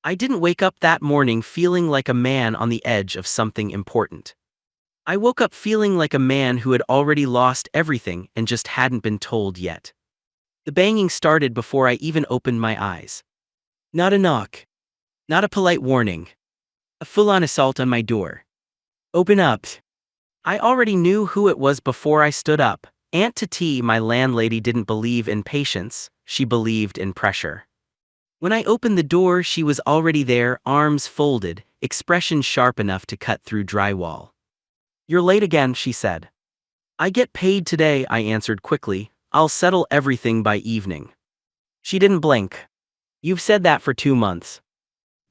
I didn't wake up that morning feeling like a man on the edge of something important. I woke up feeling like a man who had already lost everything and just hadn't been told yet. The banging started before I even opened my eyes. Not a knock. Not a polite warning. A full-on assault on my door. Open up. I already knew who it was before I stood up. Aunt Tati, my landlady, didn't believe in patience, she believed in pressure. When I opened the door, she was already there, arms folded, expression sharp enough to cut through drywall. "You're late again," she said. "I get paid today," I answered quickly. "I'll settle everything by evening." She didn't blink. "You've said that for 2 months.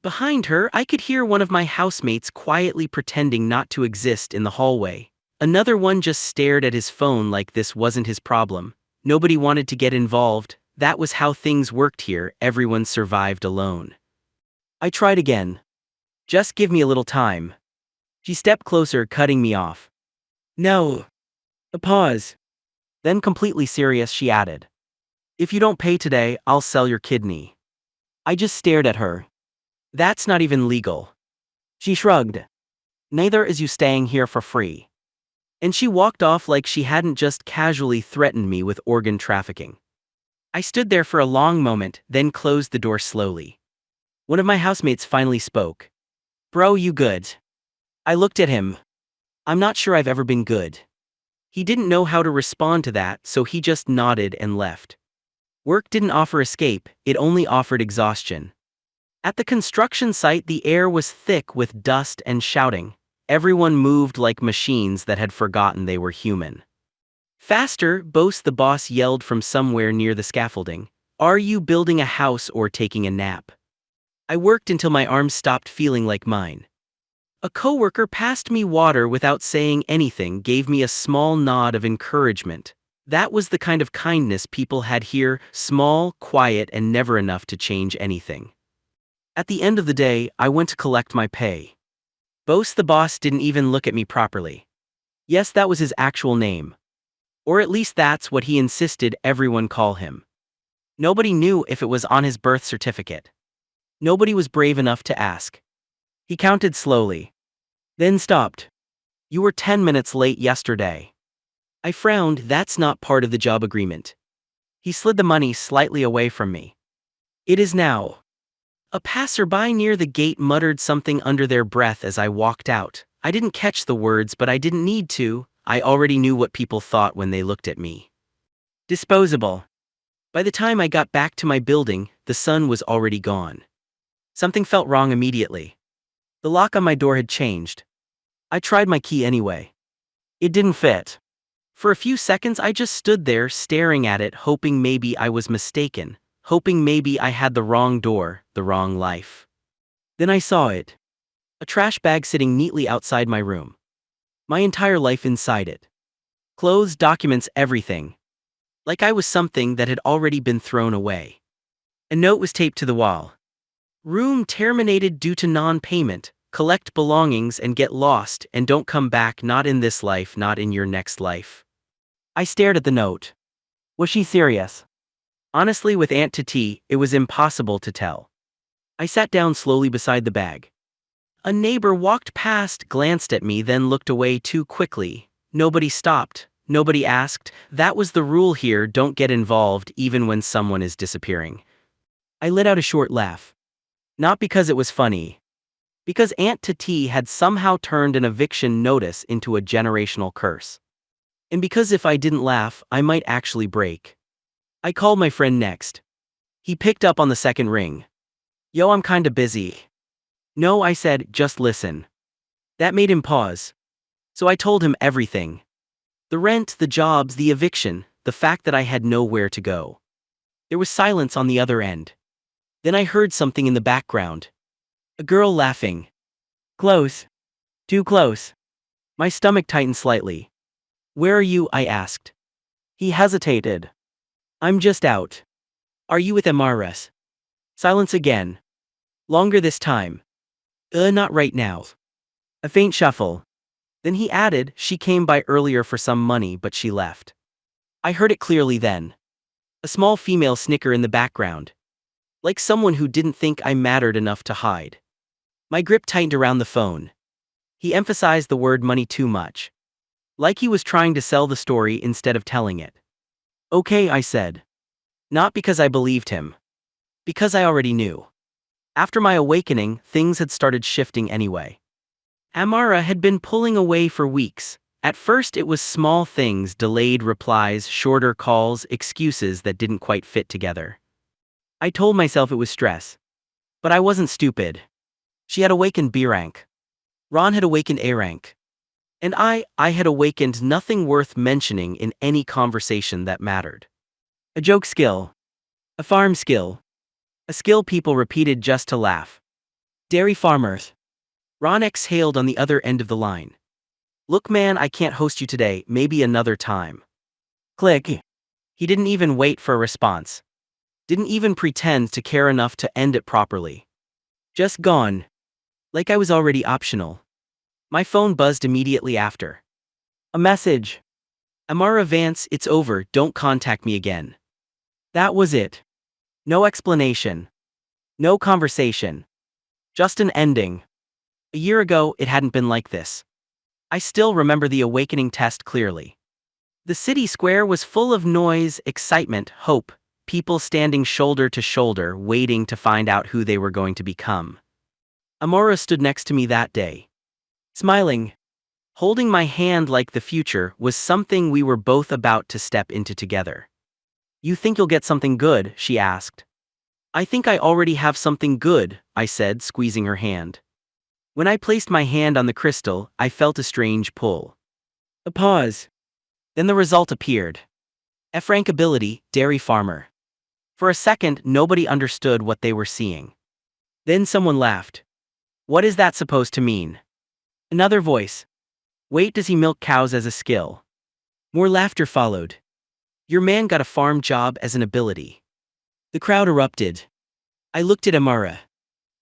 Behind her, I could hear one of my housemates quietly pretending not to exist in the hallway. Another one just stared at his phone like this wasn't his problem. Nobody wanted to get involved. That was how things worked here. Everyone survived alone. I tried again. "Just give me a little time." She stepped closer, cutting me off. "No." A pause. Then, completely serious, she added, "If you don't pay today, I'll sell your kidney." I just stared at her. "That's not even legal." She shrugged. "Neither is you staying here for free." And she walked off like she hadn't just casually threatened me with organ trafficking. I stood there for a long moment, then closed the door slowly. One of my housemates finally spoke. "Bro, you good?" I looked at him. "I'm not sure I've ever been good." He didn't know how to respond to that, so he just nodded and left. Work didn't offer escape, it only offered exhaustion. At the construction site, the air was thick with dust and shouting. Everyone moved like machines that had forgotten they were human. "Faster," the boss yelled from somewhere near the scaffolding. "Are you building a house or taking a nap?" I worked until my arms stopped feeling like mine. A coworker passed me water without saying anything, gave me a small nod of encouragement. That was the kind of kindness people had here, small, quiet, and never enough to change anything. At the end of the day, I went to collect my pay. The boss didn't even look at me properly. Yes, that was his actual name. Or at least that's what he insisted everyone call him. Nobody knew if it was on his birth certificate. Nobody was brave enough to ask. He counted slowly. Then stopped. "You were 10 minutes late yesterday." I frowned. "That's not part of the job agreement." He slid the money slightly away from me. "It is now." A passerby near the gate muttered something under their breath as I walked out. I didn't catch the words, but I didn't need to. I already knew what people thought when they looked at me. Disposable. By the time I got back to my building, the sun was already gone. Something felt wrong immediately. The lock on my door had changed. I tried my key anyway. It didn't fit. For a few seconds I just stood there staring at it, hoping maybe I was mistaken, hoping maybe I had the wrong door, the wrong life. Then I saw it. A trash bag sitting neatly outside my room. My entire life inside it. Clothes, documents, everything. Like I was something that had already been thrown away. A note was taped to the wall. "Room terminated due to non-payment. Collect belongings and get lost, and don't come back, not in this life, not in your next life." I stared at the note. Was she serious? Honestly, with Aunt Tati, it was impossible to tell. I sat down slowly beside the bag. A neighbor walked past, glanced at me, then looked away too quickly. Nobody stopped. Nobody asked. That was the rule here, don't get involved even when someone is disappearing. I let out a short laugh. Not because it was funny. Because Aunt Tati had somehow turned an eviction notice into a generational curse. And because if I didn't laugh, I might actually break. I called my friend next. He picked up on the second ring. "Yo, I'm kinda busy." "No," I said, "just listen." That made him pause. So I told him everything. The rent, the jobs, the eviction, the fact that I had nowhere to go. There was silence on the other end. Then I heard something in the background. A girl laughing. Close. Too close. My stomach tightened slightly. "Where are you?" I asked. He hesitated. "I'm just out." "Are you with MRS?" Silence again. Longer this time. Not right now." A faint shuffle. Then he added, "She came by earlier for some money, but she left." I heard it clearly then. A small female snicker in the background. like someone who didn't think I mattered enough to hide. My grip tightened around the phone. He emphasized the word money too much. Like he was trying to sell the story instead of telling it. Okay, I said. Not because I believed him. Because I already knew. After my awakening, things had started shifting anyway. Amara had been pulling away for weeks. At first it was small things, delayed replies, shorter calls, excuses that didn't quite fit together. I told myself it was stress. But I wasn't stupid. She had awakened B rank. Ron had awakened A rank. And I had awakened nothing worth mentioning in any conversation that mattered. A joke skill. A farm skill. A skill people repeated just to laugh. Dairy farmers. Ron exhaled on the other end of the line. Look man, I can't host you today, maybe another time. Click. He didn't even wait for a response. Didn't even pretend to care enough to end it properly. Just gone. Like I was already optional. My phone buzzed immediately after. A message. Amara Vance, it's over, don't contact me again. That was it. No explanation. No conversation. Just an ending. A year ago, it hadn't been like this. I still remember the awakening test clearly. The city square was full of noise, excitement, hope, people standing shoulder to shoulder, waiting to find out who they were going to become. Amora stood next to me that day. Smiling. Holding my hand like the future was something we were both about to step into together. You think you'll get something good? She asked. I think I already have something good, I said, squeezing her hand. When I placed my hand on the crystal, I felt a strange pull. A pause. Then the result appeared. F rank ability, dairy farmer. For a second, nobody understood what they were seeing. Then someone laughed. What is that supposed to mean? Another voice. Wait, does he milk cows as a skill? More laughter followed. Your man got a farm job as an ability. The crowd erupted. I looked at Amara.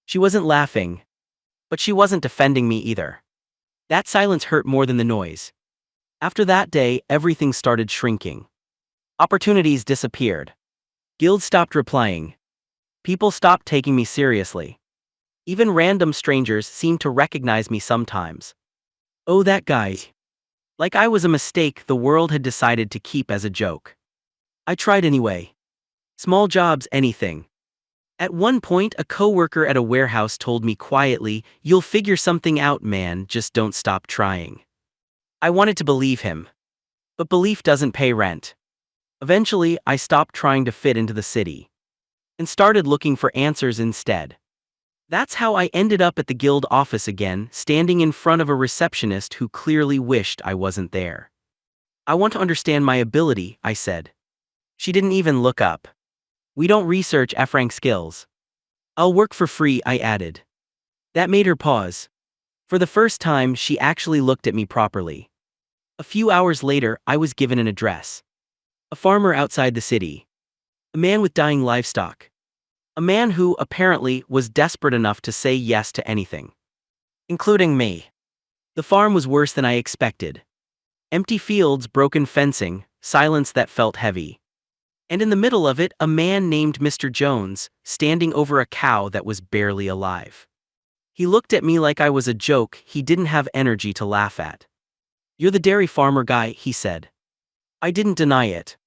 She wasn't laughing. But she wasn't defending me either. That silence hurt more than the noise. After that day, everything started shrinking. Opportunities disappeared. Guilds stopped replying. People stopped taking me seriously. Even random strangers seemed to recognize me sometimes. Oh, that guy. Like I was a mistake the world had decided to keep as a joke. I tried anyway. Small jobs, anything. At one point, a coworker at a warehouse told me quietly, "You'll figure something out, man, just don't stop trying." I wanted to believe him. But belief doesn't pay rent. Eventually, I stopped trying to fit into the city. And started looking for answers instead. That's how I ended up at the guild office again, standing in front of a receptionist who clearly wished I wasn't there. I want to understand my ability, I said. She didn't even look up. We don't research F-rank skills. I'll work for free, I added. That made her pause. For the first time, she actually looked at me properly. A few hours later, I was given an address. A farmer outside the city. A man with dying livestock. A man who, apparently, was desperate enough to say yes to anything. Including me. The farm was worse than I expected. Empty fields, broken fencing, silence that felt heavy. And in the middle of it, a man named Mr. Jones, standing over a cow that was barely alive. He looked at me like I was a joke he didn't have energy to laugh at. You're the dairy farmer guy, he said. I didn't deny it.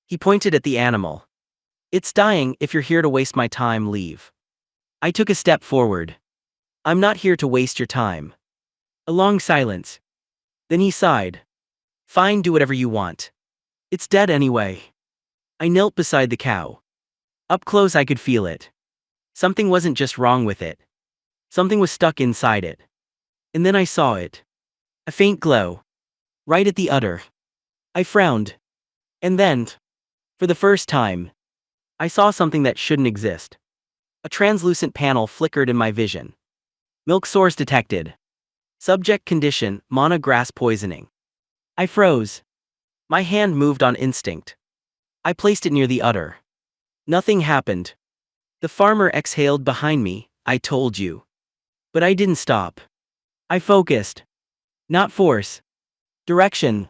He pointed at the animal. It's dying, if you're here to waste my time, leave. I took a step forward. I'm not here to waste your time. A long silence. Then he sighed. Fine, do whatever you want. It's dead anyway. I knelt beside the cow. Up close I could feel it. Something wasn't just wrong with it. Something was stuck inside it. And then I saw it. A faint glow. Right at the udder. I frowned. And then, for the first time, I saw something that shouldn't exist. A translucent panel flickered in my vision. Milk source detected. Subject condition, mana grass poisoning. I froze. My hand moved on instinct. I placed it near the udder. Nothing happened. The farmer exhaled behind me, I told you. But I didn't stop. I focused. Not force. Direction.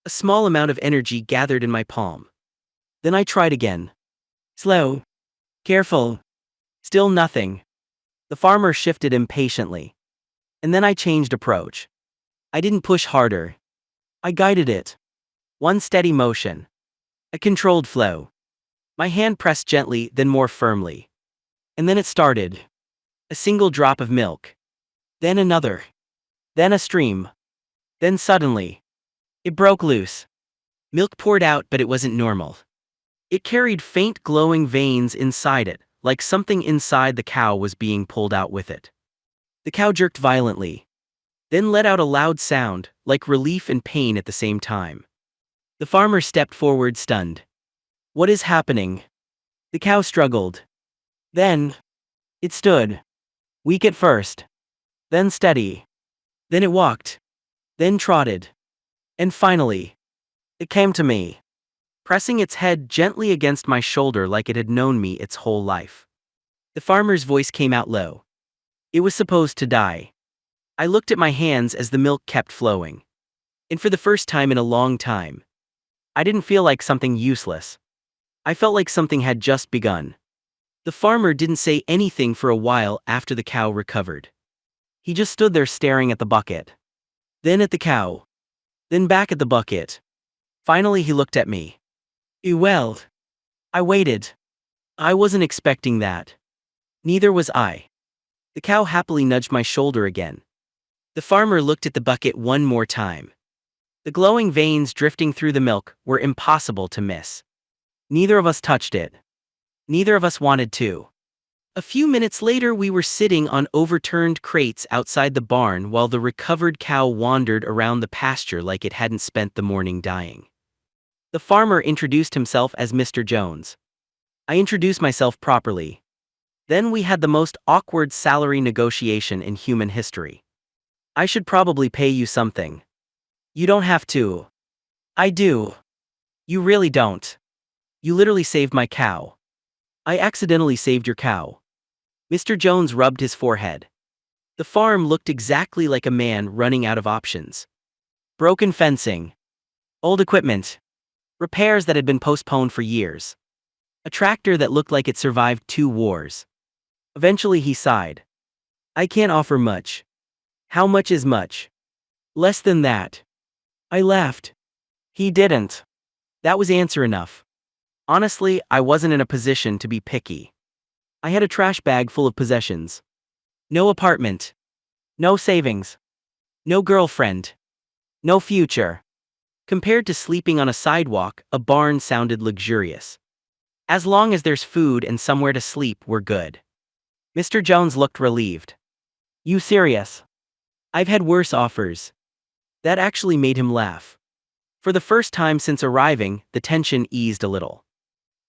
A small amount of energy gathered in my palm. Then I tried again. Slow. Careful. Still nothing. The farmer shifted impatiently. And then I changed approach. I didn't push harder. I guided it. One steady motion. A controlled flow. My hand pressed gently, then more firmly. And then it started. A single drop of milk. Then another. Then a stream. Then suddenly, it broke loose. Milk poured out, but it wasn't normal. It carried faint glowing veins inside it, like something inside the cow was being pulled out with it. The cow jerked violently. Then let out a loud sound, like relief and pain at the same time. The farmer stepped forward, stunned. What is happening? The cow struggled. Then, it stood. Weak at first. Then steady. Then it walked. Then trotted. And finally, it came to me, pressing its head gently against my shoulder like it had known me its whole life. The farmer's voice came out low. It was supposed to die. I looked at my hands as the milk kept flowing. And for the first time in a long time, I didn't feel like something useless. I felt like something had just begun. The farmer didn't say anything for a while after the cow recovered. He just stood there staring at the bucket. Then at the cow. Then back at the bucket. Finally he looked at me. Well, I waited. I wasn't expecting that. Neither was I. The cow happily nudged my shoulder again. The farmer looked at the bucket one more time. The glowing veins drifting through the milk were impossible to miss. Neither of us touched it. Neither of us wanted to. A few minutes later we were sitting on overturned crates outside the barn while the recovered cow wandered around the pasture like it hadn't spent the morning dying. The farmer introduced himself as Mr. Jones. I introduced myself properly. Then we had the most awkward salary negotiation in human history. I should probably pay you something. You don't have to. I do. You really don't. You literally saved my cow. I accidentally saved your cow. Mr. Jones rubbed his forehead. The farm looked exactly like a man running out of options. Broken fencing. Old equipment. Repairs that had been postponed for years. A tractor that looked like it survived 2 wars. Eventually he sighed. I can't offer much. How much is much? Less than that. I laughed. He didn't. That was answer enough. Honestly, I wasn't in a position to be picky. I had a trash bag full of possessions. No apartment. No savings. No girlfriend. No future. Compared to sleeping on a sidewalk, a barn sounded luxurious. As long as there's food and somewhere to sleep, we're good. Mr. Jones looked relieved. You serious? I've had worse offers. That actually made him laugh. For the first time since arriving, the tension eased a little.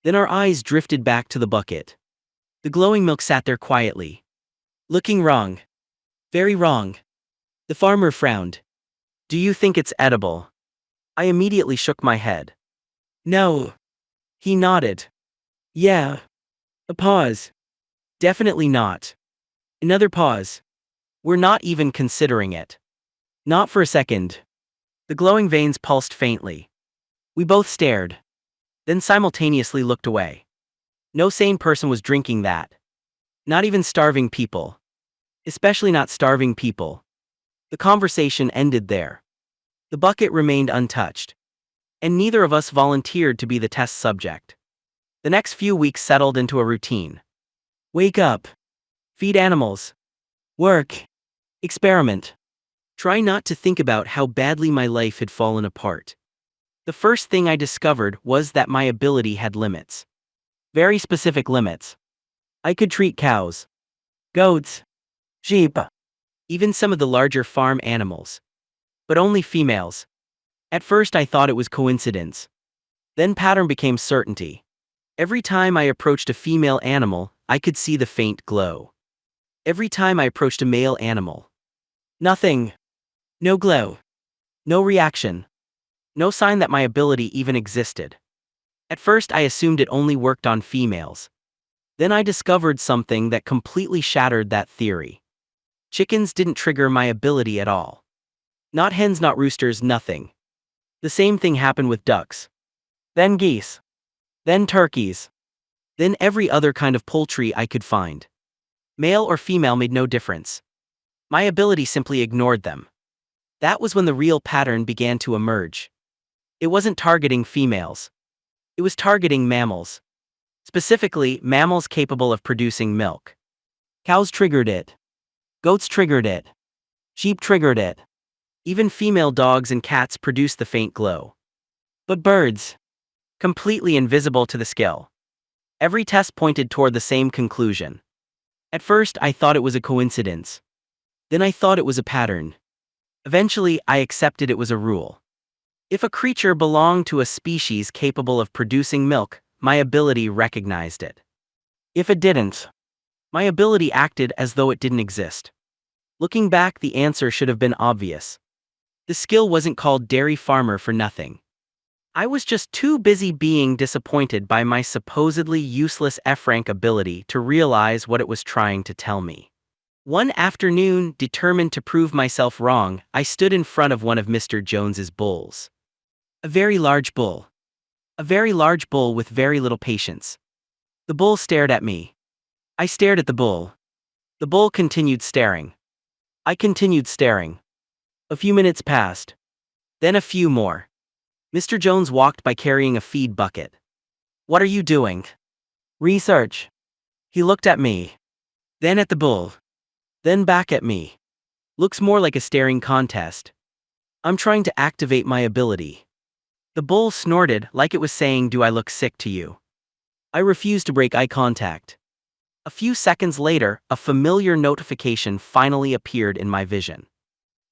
Then our eyes drifted back to the bucket. The glowing milk sat there quietly. Looking wrong. Very wrong. The farmer frowned. Do you think it's edible? I immediately shook my head. No. He nodded. Yeah. A pause. Definitely not. Another pause. We're not even considering it. Not for a second. The glowing veins pulsed faintly. We both stared. Then simultaneously looked away. No sane person was drinking that. Not even starving people. Especially not starving people. The conversation ended there. The bucket remained untouched. And neither of us volunteered to be the test subject. The next few weeks settled into a routine. Wake up. Feed animals. Work. Experiment. Try not to think about how badly my life had fallen apart. The first thing I discovered was that my ability had limits. Very specific limits. I could treat cows, goats, sheep, even some of the larger farm animals. But only females. At first I thought it was coincidence. Then pattern became certainty. Every time I approached a female animal, I could see the faint glow. Every time I approached a male animal. Nothing. No glow. No reaction. No sign that my ability even existed. At first I assumed it only worked on females. Then I discovered something that completely shattered that theory. Chickens didn't trigger my ability at all. Not hens, not roosters, nothing. The same thing happened with ducks. Then geese. Then turkeys. Then every other kind of poultry I could find. Male or female made no difference. My ability simply ignored them. That was when the real pattern began to emerge. It wasn't targeting females. It was targeting mammals. Specifically, mammals capable of producing milk. Cows triggered it. Goats triggered it. Sheep triggered it. Even female dogs and cats produced the faint glow. But birds, completely invisible to the skill. Every test pointed toward the same conclusion. At first, I thought it was a coincidence. Then I thought it was a pattern. Eventually, I accepted it was a rule. If a creature belonged to a species capable of producing milk, my ability recognized it. If it didn't, my ability acted as though it didn't exist. Looking back, the answer should have been obvious. The skill wasn't called Dairy Farmer for nothing. I was just too busy being disappointed by my supposedly useless F-rank ability to realize what it was trying to tell me. One afternoon, determined to prove myself wrong, I stood in front of one of Mr. Jones's bulls. A very large bull. A very large bull with very little patience. The bull stared at me. I stared at the bull. The bull continued staring. I continued staring. A few minutes passed. Then a few more. Mr. Jones walked by carrying a feed bucket. "What are you doing?" "Research." He looked at me. Then at the bull. Then back at me. Looks more like a staring contest. "I'm trying to activate my ability." The bull snorted like it was saying, "Do I look sick to you?" I refused to break eye contact. A few seconds later, a familiar notification finally appeared in my vision.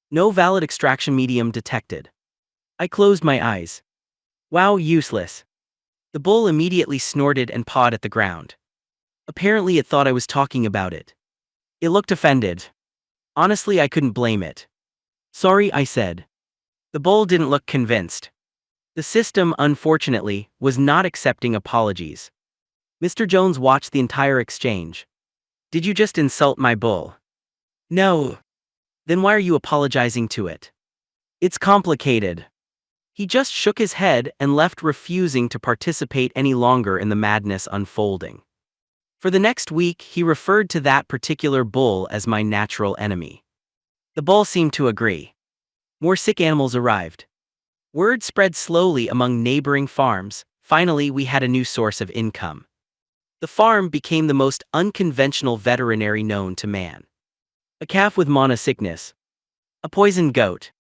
No valid extraction medium detected. I closed my eyes. Wow, useless. The bull immediately snorted and pawed at the ground. Apparently it thought I was talking about it. It looked offended. Honestly, I couldn't blame it. "Sorry," I said. The bull didn't look convinced. The system, unfortunately, was not accepting apologies. Mr. Jones watched the entire exchange. "Did you just insult my bull?" "No." "Then why are you apologizing to it?" "It's complicated." He just shook his head and left, refusing to participate any longer in the madness unfolding. For the next week, he referred to that particular bull as my natural enemy. The bull seemed to agree. More sick animals arrived. Word spread slowly among neighboring farms. Finally, we had a new source of income. The farm became the most unconventional veterinary known to man. A calf with Manhwa sickness. A poisoned goat.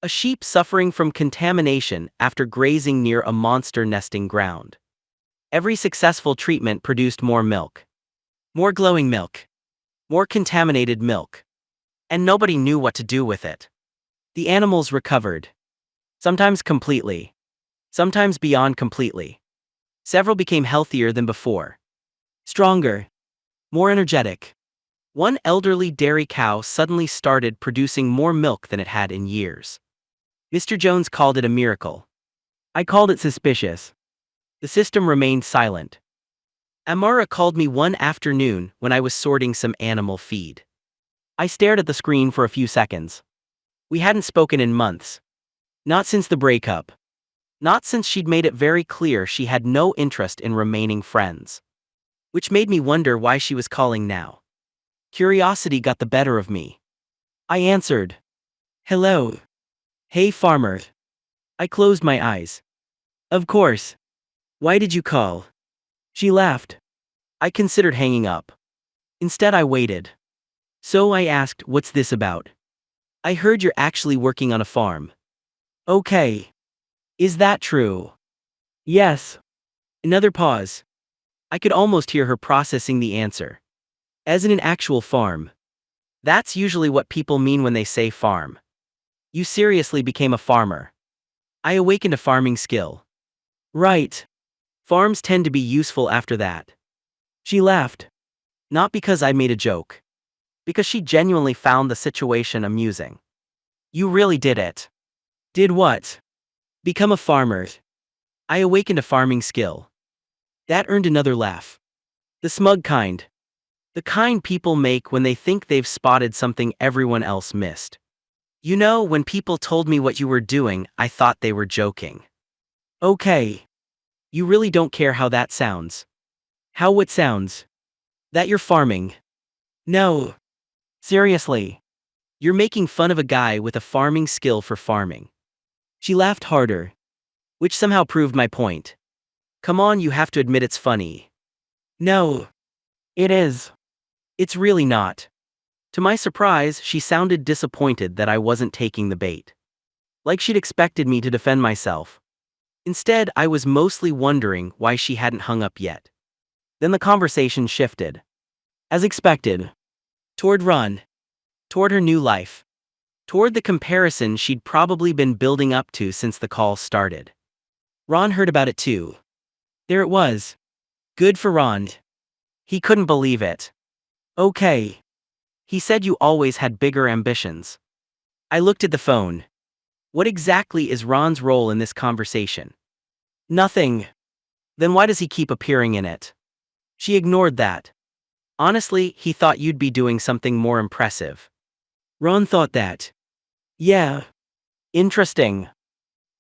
A sheep suffering from contamination after grazing near a monster nesting ground. Every successful treatment produced more milk. More glowing milk. More contaminated milk. And nobody knew what to do with it. The animals recovered. Sometimes completely. Sometimes beyond completely. Several became healthier than before. Stronger. More energetic. One elderly dairy cow suddenly started producing more milk than it had in years. Mr. Jones called it a miracle. I called it suspicious. The system remained silent. Amara called me one afternoon when I was sorting some animal feed. I stared at the screen for a few seconds. We hadn't spoken in months. Not since the breakup. Not since she'd made it very clear she had no interest in remaining friends. Which made me wonder why she was calling now. Curiosity got the better of me. I answered. "Hello. Hey, farmer." I closed my eyes. "Of course. Why did you call?" She laughed. I considered hanging up. Instead, I waited. So I asked, "What's this about?" "I heard you're actually working on a farm." "Okay. Is that true?" "Yes." Another pause. I could almost hear her processing the answer. "As in an actual farm." That's usually what people mean when they say farm. You seriously became a farmer. I awakened a farming skill. Right. Farms tend to be useful after that. She laughed. Not because I made a joke. Because she genuinely found the situation amusing. "You really did it." "Did what?" "Become a farmer." I awakened a farming skill. That earned another laugh. The smug kind. The kind people make when they think they've spotted something everyone else missed. "You know, when people told me what you were doing, I thought they were joking." "Okay. You really don't care how that sounds." How it sounds. That you're farming. No. Seriously. You're making fun of a guy with a farming skill for farming. She laughed harder, which somehow proved my point. Come on, you have to admit it's funny. No. It is. It's really not. To my surprise, she sounded disappointed that I wasn't taking the bait. Like she'd expected me to defend myself. Instead, I was mostly wondering why she hadn't hung up yet. Then the conversation shifted. As expected. Toward Ron. Toward her new life. Toward the comparison she'd probably been building up to since the call started. Ron heard about it too. There it was. Good for Ron. He couldn't believe it. Okay. He said you always had bigger ambitions. I looked at the phone. What exactly is Ron's role in this conversation? Nothing. Then why does he keep appearing in it? She ignored that. Honestly, he thought you'd be doing something more impressive. Ron thought that. Yeah. Interesting.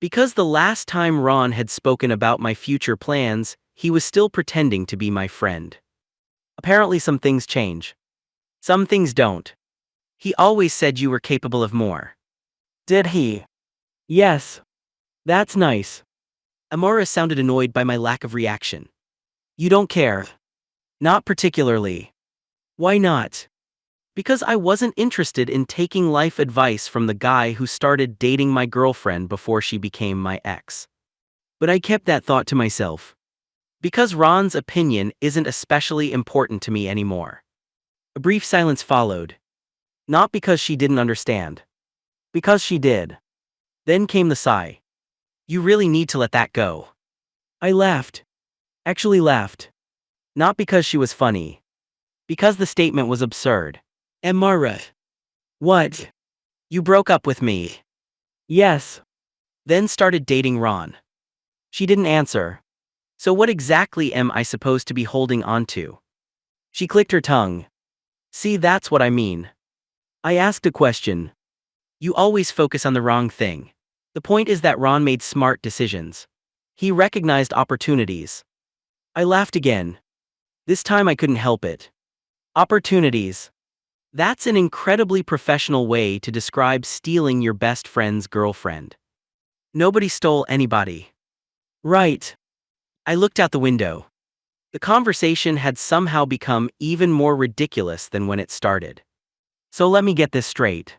Because the last time Ron had spoken about my future plans, he was still pretending to be my friend. Apparently some things change. Some things don't. He always said you were capable of more. Did he? Yes. That's nice. Amora sounded annoyed by my lack of reaction. You don't care. Not particularly. Why not? Because I wasn't interested in taking life advice from the guy who started dating my girlfriend before she became my ex. But I kept that thought to myself. Because Ron's opinion isn't especially important to me anymore. A brief silence followed. Not because she didn't understand. Because she did. Then came the sigh. You really need to let that go. I laughed. Actually laughed. Not because she was funny. Because the statement was absurd. Amara. What? You broke up with me. Yes. Then started dating Ron. She didn't answer. So what exactly am I supposed to be holding on to? She clicked her tongue. See, that's what I mean. I asked a question. You always focus on the wrong thing. The point is that Ron made smart decisions. He recognized opportunities. I laughed again. This time I couldn't help it. Opportunities. That's an incredibly professional way to describe stealing your best friend's girlfriend. Nobody stole anybody. Right. I looked out the window. The conversation had somehow become even more ridiculous than when it started. So let me get this straight.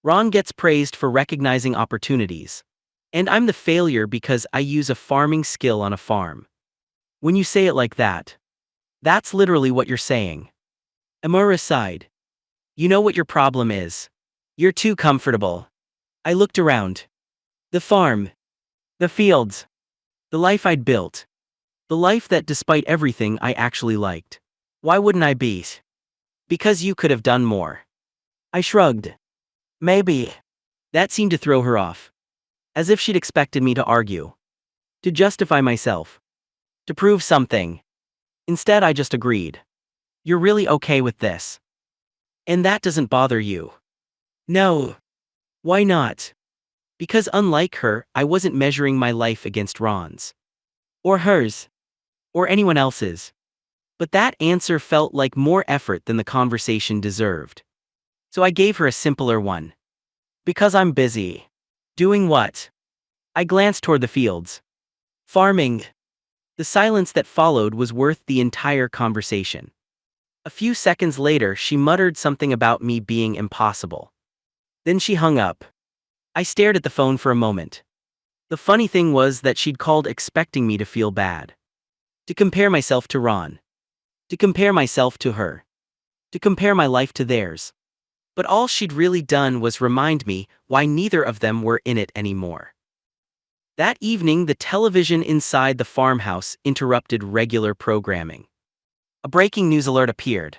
Ron gets praised for recognizing opportunities. And I'm the failure because I use a farming skill on a farm. When you say it like that, that's literally what you're saying. Amora sighed. You know what your problem is? You're too comfortable. I looked around. The farm. The fields. The life I'd built. The life that, despite everything, I actually liked. Why wouldn't I be? Because you could have done more. I shrugged. Maybe. That seemed to throw her off. As if she'd expected me to argue. To justify myself. To prove something. Instead, I just agreed. You're really okay with this. And that doesn't bother you. No. Why not? Because unlike her, I wasn't measuring my life against Ron's. Or hers. Or anyone else's. But that answer felt like more effort than the conversation deserved. So I gave her a simpler one. Because I'm busy. Doing what? I glanced toward the fields. Farming. The silence that followed was worth the entire conversation. A few seconds later, she muttered something about me being impossible. Then she hung up. I stared at the phone for a moment. The funny thing was that she'd called expecting me to feel bad. To compare myself to Ron. To compare myself to her. To compare my life to theirs. But all she'd really done was remind me why neither of them were in it anymore. That evening, the television inside the farmhouse interrupted regular programming. A breaking news alert appeared.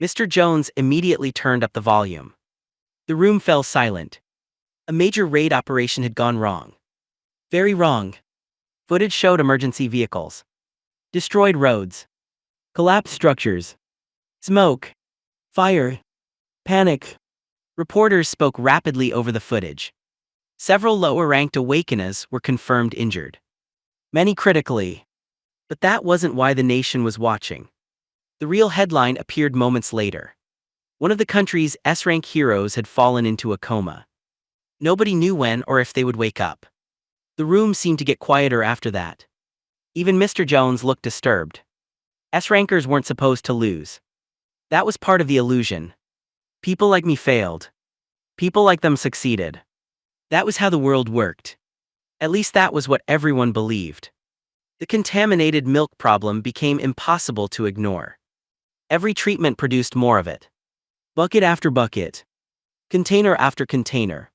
Mr. Jones immediately turned up the volume. The room fell silent. A major raid operation had gone wrong. Very wrong. Footage showed emergency vehicles. Destroyed roads. Collapsed structures. Smoke. Fire. Panic. Reporters spoke rapidly over the footage. Several lower-ranked awakeners were confirmed injured. Many critically. But that wasn't why the nation was watching. The real headline appeared moments later. One of the country's S-rank heroes had fallen into a coma. Nobody knew when or if they would wake up. The room seemed to get quieter after that. Even Mr. Jones looked disturbed. S-rankers weren't supposed to lose. That was part of the illusion. People like me failed. People like them succeeded. That was how the world worked. At least that was what everyone believed. The contaminated milk problem became impossible to ignore. Every treatment produced more of it. Bucket after bucket. Container after container.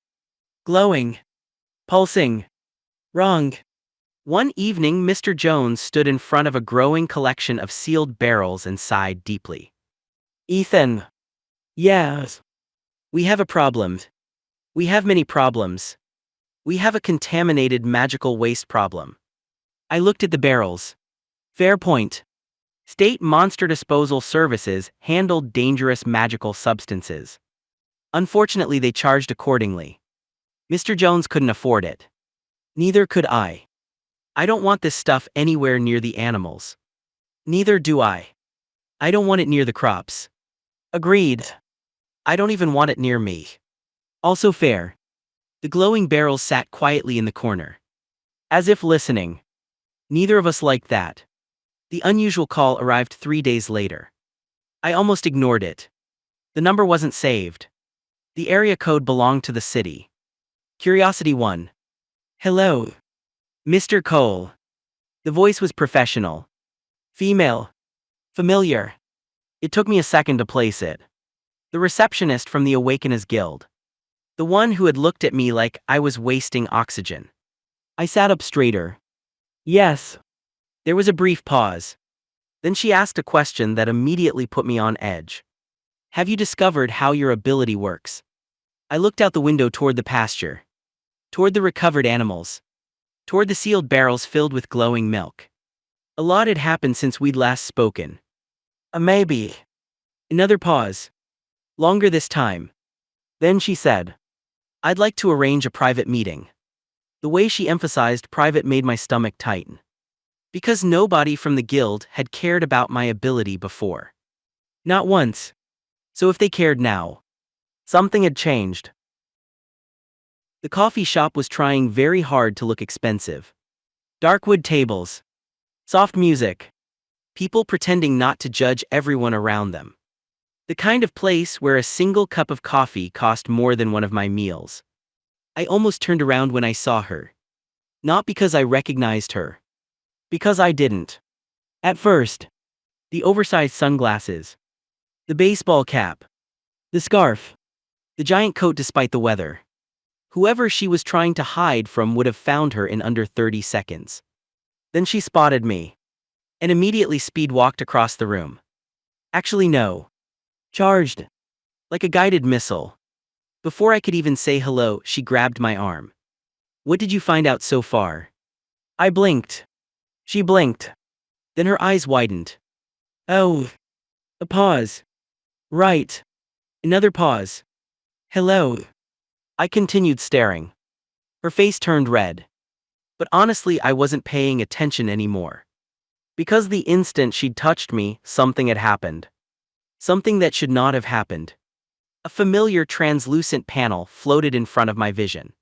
Glowing. Pulsing. Wrong. One evening, Mr. Jones stood in front of a growing collection of sealed barrels and sighed deeply. Ethan. Yes. We have a problem. We have many problems. We have a contaminated magical waste problem. I looked at the barrels. Fair point. State Monster Disposal Services handled dangerous magical substances. Unfortunately, they charged accordingly. Mr. Jones couldn't afford it. Neither could I. I don't want this stuff anywhere near the animals. Neither do I. I don't want it near the crops. Agreed. I don't even want it near me. Also fair. The glowing barrels sat quietly in the corner. As if listening. Neither of us liked that. The unusual call arrived 3 days later. I almost ignored it. The number wasn't saved. The area code belonged to the city. Curiosity 1. Hello. Mr. Cole. The voice was professional. Female. Familiar. It took me a second to place it. The receptionist from the Awakeners Guild. The one who had looked at me like I was wasting oxygen. I sat up straighter. Yes. There was a brief pause. Then she asked a question that immediately put me on edge. Have you discovered how your ability works? I looked out the window toward the pasture. Toward the recovered animals. Toward the sealed barrels filled with glowing milk. A lot had happened since we'd last spoken. Maybe. Another pause. Longer this time. Then she said, I'd like to arrange a private meeting. The way she emphasized private made my stomach tighten. Because nobody from the guild had cared about my ability before. Not once. So if they cared now, something had changed. The coffee shop was trying very hard to look expensive. Dark wood tables. Soft music. People pretending not to judge everyone around them. The kind of place where a single cup of coffee cost more than one of my meals. I almost turned around when I saw her. Not because I recognized her. Because I didn't. At first. The oversized sunglasses. The baseball cap. The scarf. The giant coat despite the weather. Whoever she was trying to hide from would have found her in under 30 seconds. Then she spotted me. And immediately speed-walked across the room. Actually no. Charged. Like a guided missile. Before I could even say hello, she grabbed my arm. What did you find out so far? I blinked. She blinked. Then her eyes widened. Oh. A pause. Right. Another pause. Hello. I continued staring. Her face turned red. But honestly, I wasn't paying attention anymore. Because the instant she'd touched me, something had happened. Something that should not have happened. A familiar translucent panel floated in front of my vision.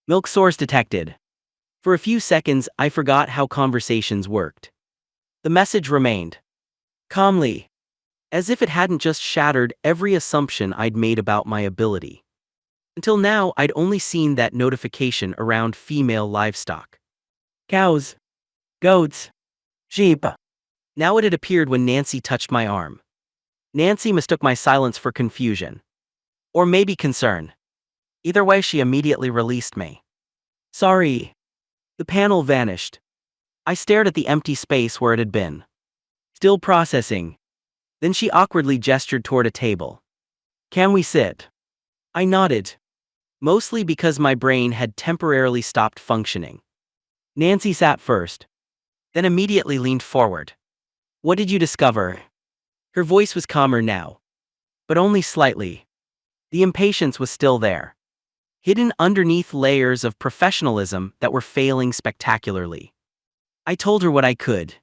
Milk source detected. For a few seconds, I forgot how conversations worked. The message remained. Calmly. As if it hadn't just shattered every assumption I'd made about my ability. Until now, I'd only seen that notification around female livestock. Cows. Goats. Sheep. Now it had appeared when Nancy touched my arm. Nancy mistook my silence for confusion. Or maybe concern. Either way, she immediately released me. Sorry. The panel vanished. I stared at the empty space where it had been. Still processing. Then she awkwardly gestured toward a table. Can we sit? I nodded. Mostly because my brain had temporarily stopped functioning. Nancy sat first. Then immediately leaned forward. What did you discover? Her voice was calmer now. But only slightly. The impatience was still there. Hidden underneath layers of professionalism that were failing spectacularly. I told her what I could.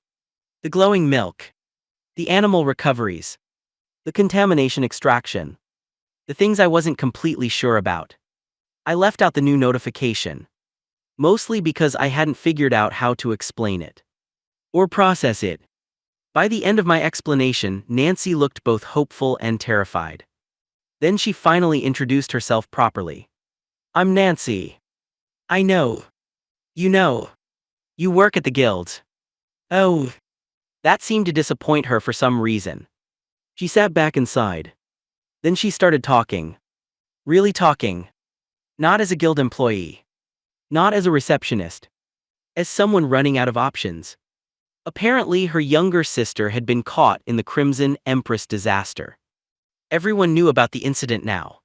The glowing milk. The animal recoveries. The contamination extraction. The things I wasn't completely sure about. I left out the new notification. Mostly because I hadn't figured out how to explain it. Or process it. By the end of my explanation, Nancy looked both hopeful and terrified. Then she finally introduced herself properly. I'm Nancy. I know. You know. You work at the guild. Oh. That seemed to disappoint her for some reason. She sat back inside. Then she started talking. Really talking. Not as a guild employee. Not as a receptionist. As someone running out of options. Apparently, her younger sister had been caught in the Crimson Empress disaster. Everyone knew about the incident now.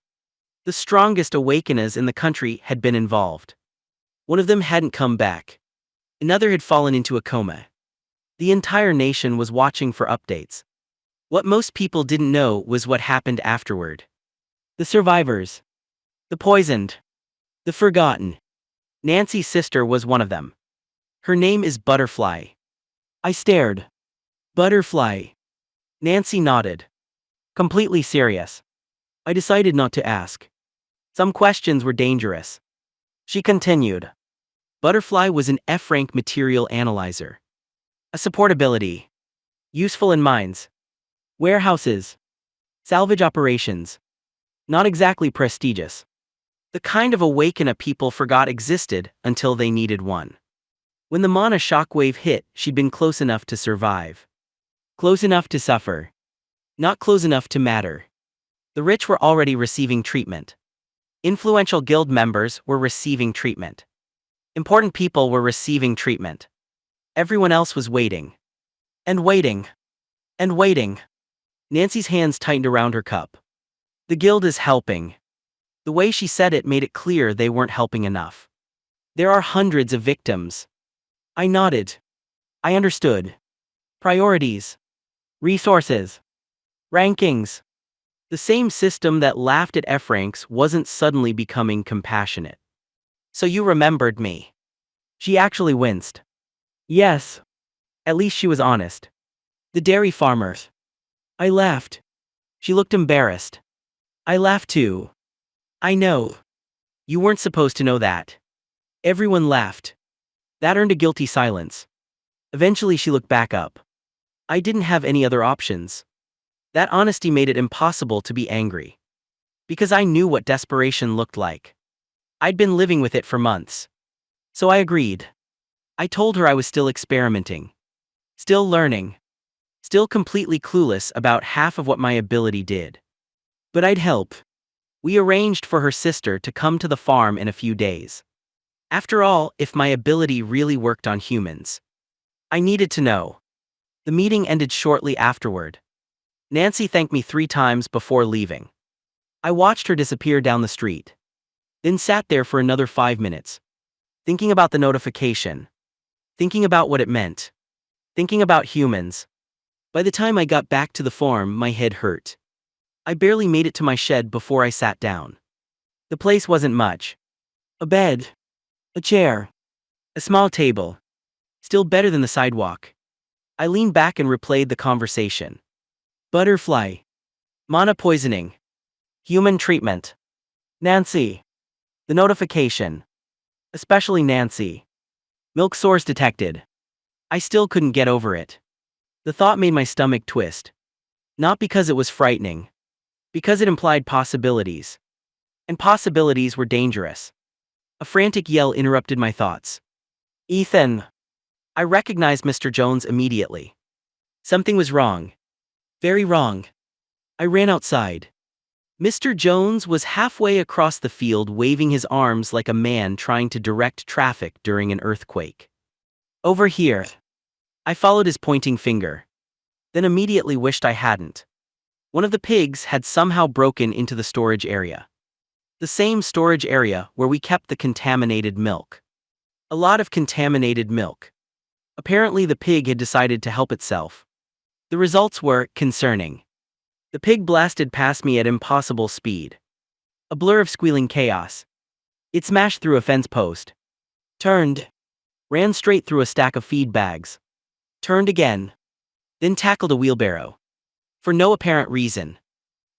The strongest awakeners in the country had been involved. One of them hadn't come back. Another had fallen into a coma. The entire nation was watching for updates. What most people didn't know was what happened afterward. The survivors. The poisoned. The forgotten. Nancy's sister was one of them. Her name is Butterfly. I stared. Butterfly. Nancy nodded. Completely serious. I decided not to ask. Some questions were dangerous. She continued. Butterfly was an F-rank material analyzer. A support ability. Useful in mines. Warehouses. Salvage operations. Not exactly prestigious. The kind of awakener people forgot existed until they needed one. When the mana shockwave hit, she'd been close enough to survive. Close enough to suffer. Not close enough to matter. The rich were already receiving treatment. Influential guild members were receiving treatment. Important people were receiving treatment. Everyone else was waiting. And waiting. And waiting. Nancy's hands tightened around her cup. The guild is helping. The way she said it made it clear they weren't helping enough. There are hundreds of victims. I nodded. I understood. Priorities. Resources. Rankings. The same system that laughed at F ranks wasn't suddenly becoming compassionate. So you remembered me. She actually winced. Yes. At least she was honest. The dairy farmers. I laughed. She looked embarrassed. I laughed too. I know. You weren't supposed to know that. Everyone laughed. That earned a guilty silence. Eventually she looked back up. I didn't have any other options. That honesty made it impossible to be angry. Because I knew what desperation looked like. I'd been living with it for months. So I agreed. I told her I was still experimenting. Still learning. Still completely clueless about half of what my ability did. But I'd help. We arranged for her sister to come to the farm in a few days. After all, if my ability really worked on humans. I needed to know. The meeting ended shortly afterward. Nancy thanked me 3 times before leaving. I watched her disappear down the street. Then sat there for another 5 minutes. Thinking about the notification. Thinking about what it meant. Thinking about humans. By the time I got back to the farm, my head hurt. I barely made it to my shed before I sat down. The place wasn't much. A bed. A chair. A small table. Still better than the sidewalk. I leaned back and replayed the conversation. Butterfly. Mana poisoning. Human treatment. Nancy. The notification. Especially Nancy. Milk source detected. I still couldn't get over it. The thought made my stomach twist. Not because it was frightening. Because it implied possibilities. And possibilities were dangerous. A frantic yell interrupted my thoughts. Ethan. I recognized Mr. Jones immediately. Something was wrong. Very wrong. I ran outside. Mr. Jones was halfway across the field waving his arms like a man trying to direct traffic during an earthquake. Over here. I followed his pointing finger. Then immediately wished I hadn't. One of the pigs had somehow broken into the storage area. The same storage area where we kept the contaminated milk. A lot of contaminated milk. Apparently the pig had decided to help itself. The results were concerning. The pig blasted past me at impossible speed. A blur of squealing chaos. It smashed through a fence post. Turned. Ran straight through a stack of feed bags. Turned again. then tackled a wheelbarrow. For no apparent reason.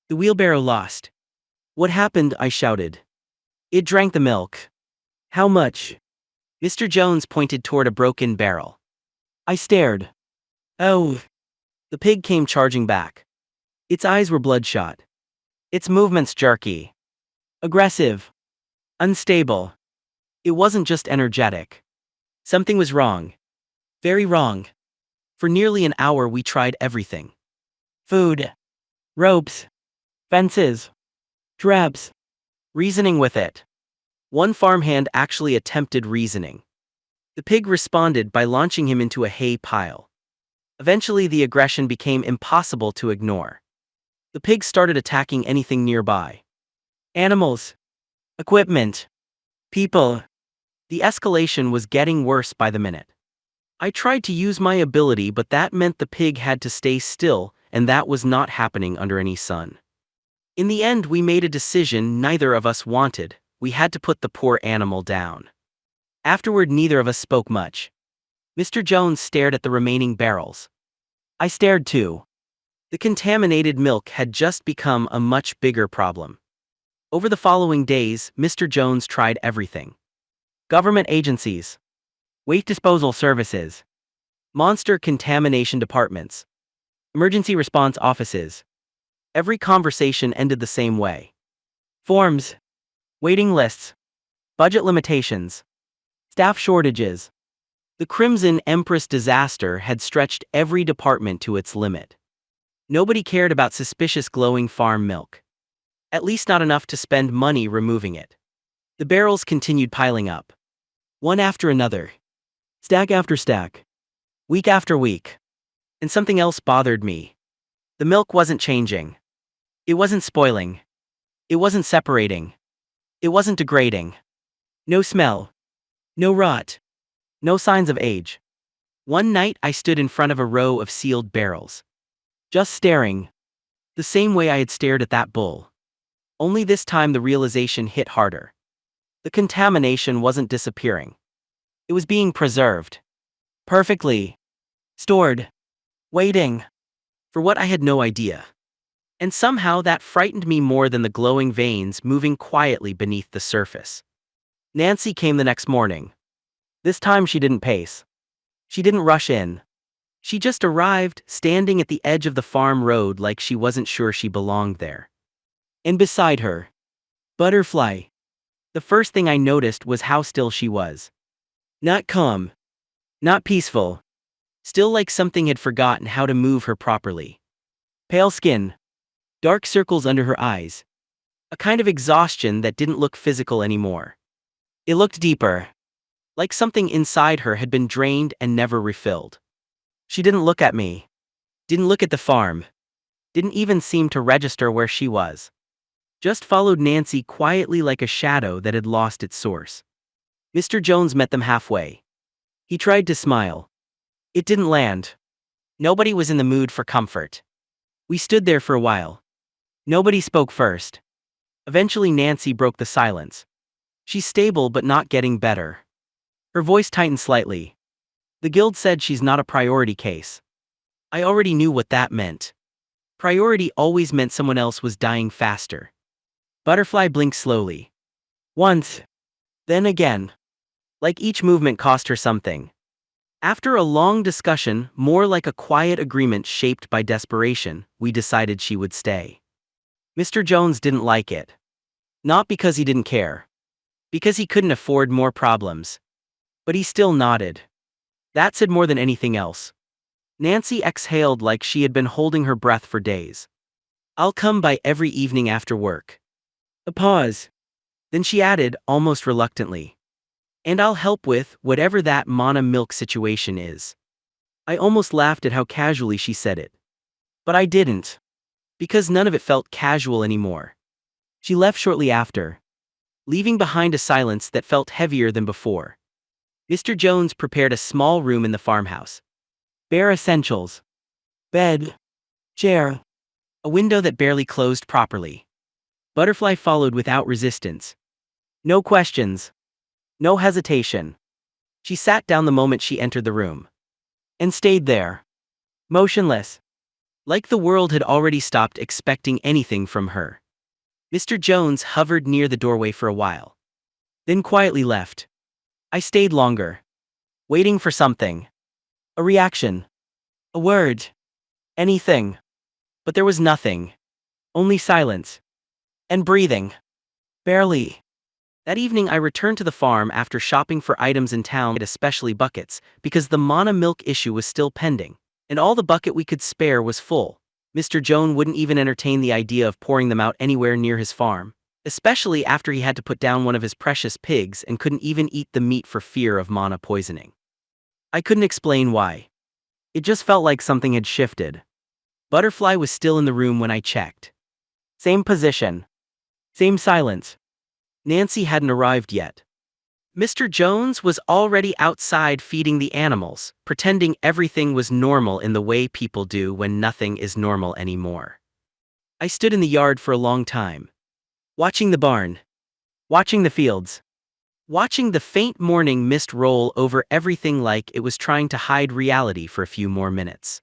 The wheelbarrow lost. What happened? I shouted. It drank the milk. How much? Mr. Jones pointed toward a broken barrel. I stared. Oh. The pig came charging back. Its eyes were bloodshot. Its movements jerky. Aggressive. Unstable. It wasn't just energetic. Something was wrong. Very wrong. For nearly an hour we tried everything. Food. Ropes. Fences. Traps. Reasoning with it. One farmhand actually attempted reasoning. The pig responded by launching him into a hay pile. Eventually the aggression became impossible to ignore. The pig started attacking anything nearby. Animals. Equipment. People. The escalation was getting worse by the minute. I tried to use my ability, but that meant the pig had to stay still, and that was not happening under any sun. In the end, we made a decision neither of us wanted. We had to put the poor animal down. Afterward, neither of us spoke much. Mr. Jones stared at the remaining barrels. I stared too. The contaminated milk had just become a much bigger problem. Over the following days, Mr. Jones tried everything. Government agencies. Waste disposal services. Monster contamination departments. Emergency response offices. Every conversation ended the same way. Forms. Waiting lists. Budget limitations. Staff shortages. The Crimson Empress disaster had stretched every department to its limit. Nobody cared about suspicious glowing farm milk. At least not enough to spend money removing it. The barrels continued piling up. One after another. Stack after stack. Week after week. And something else bothered me. The milk wasn't changing. It wasn't spoiling. It wasn't separating. It wasn't degrading. No smell. No rot. No signs of age. One night I stood in front of a row of sealed barrels. Just staring. The same way I had stared at that bull. Only this time the realization hit harder. The contamination wasn't disappearing. It was being preserved. Perfectly. Stored. Waiting. For what I had no idea. And somehow that frightened me more than the glowing veins moving quietly beneath the surface. Nancy came the next morning. This time she didn't pace. She didn't rush in. She just arrived, standing at the edge of the farm road like she wasn't sure she belonged there. And beside her, Butterfly. The first thing I noticed was how still she was. Not calm. Not peaceful. Still like something had forgotten how to move her properly. Pale skin. Dark circles under her eyes. A kind of exhaustion that didn't look physical anymore. It looked deeper. Like something inside her had been drained and never refilled. She didn't look at me. Didn't look at the farm. Didn't even seem to register where she was. Just followed Nancy quietly like a shadow that had lost its source. Mr. Jones met them halfway. He tried to smile. It didn't land. Nobody was in the mood for comfort. We stood there for a while. Nobody spoke first. Eventually Nancy broke the silence. She's stable but not getting better. Her voice tightened slightly. The guild said she's not a priority case. I already knew what that meant. Priority always meant someone else was dying faster. Butterfly blinked slowly. Once. Then again. Like each movement cost her something. After a long discussion, more like a quiet agreement shaped by desperation, we decided she would stay. Mr. Jones didn't like it. Not because he didn't care. Because he couldn't afford more problems. But he still nodded. That said more than anything else. Nancy exhaled like she had been holding her breath for days. I'll come by every evening after work. A pause. Then she added, almost reluctantly. And I'll help with whatever that Mana milk situation is. I almost laughed at how casually she said it. But I didn't. Because none of it felt casual anymore. She left shortly after, leaving behind a silence that felt heavier than before. Mr. Jones prepared a small room in the farmhouse. Bare essentials. Bed. Chair. A window that barely closed properly. Butterfly followed without resistance. No questions. No hesitation. She sat down the moment she entered the room. And stayed there. motionless. Like the world had already stopped expecting anything from her. Mr. Jones hovered near the doorway for a while. Then quietly left. I stayed longer. Waiting for something. A reaction. A word. Anything. But there was nothing. Only silence. And breathing. Barely. That evening I returned to the farm after shopping for items in town, especially buckets, because the Mana milk issue was still pending, and all the bucket we could spare was full. Mr. Jones wouldn't even entertain the idea of pouring them out anywhere near his farm, especially after he had to put down one of his precious pigs and couldn't even eat the meat for fear of Mana poisoning. I couldn't explain why. It just felt like something had shifted. Butterfly was still in the room when I checked. Same position. Same silence. Nancy hadn't arrived yet. Mr. Jones was already outside feeding the animals, pretending everything was normal in the way people do when nothing is normal anymore. I stood in the yard for a long time. Watching the barn. Watching the fields. Watching the faint morning mist roll over everything like it was trying to hide reality for a few more minutes.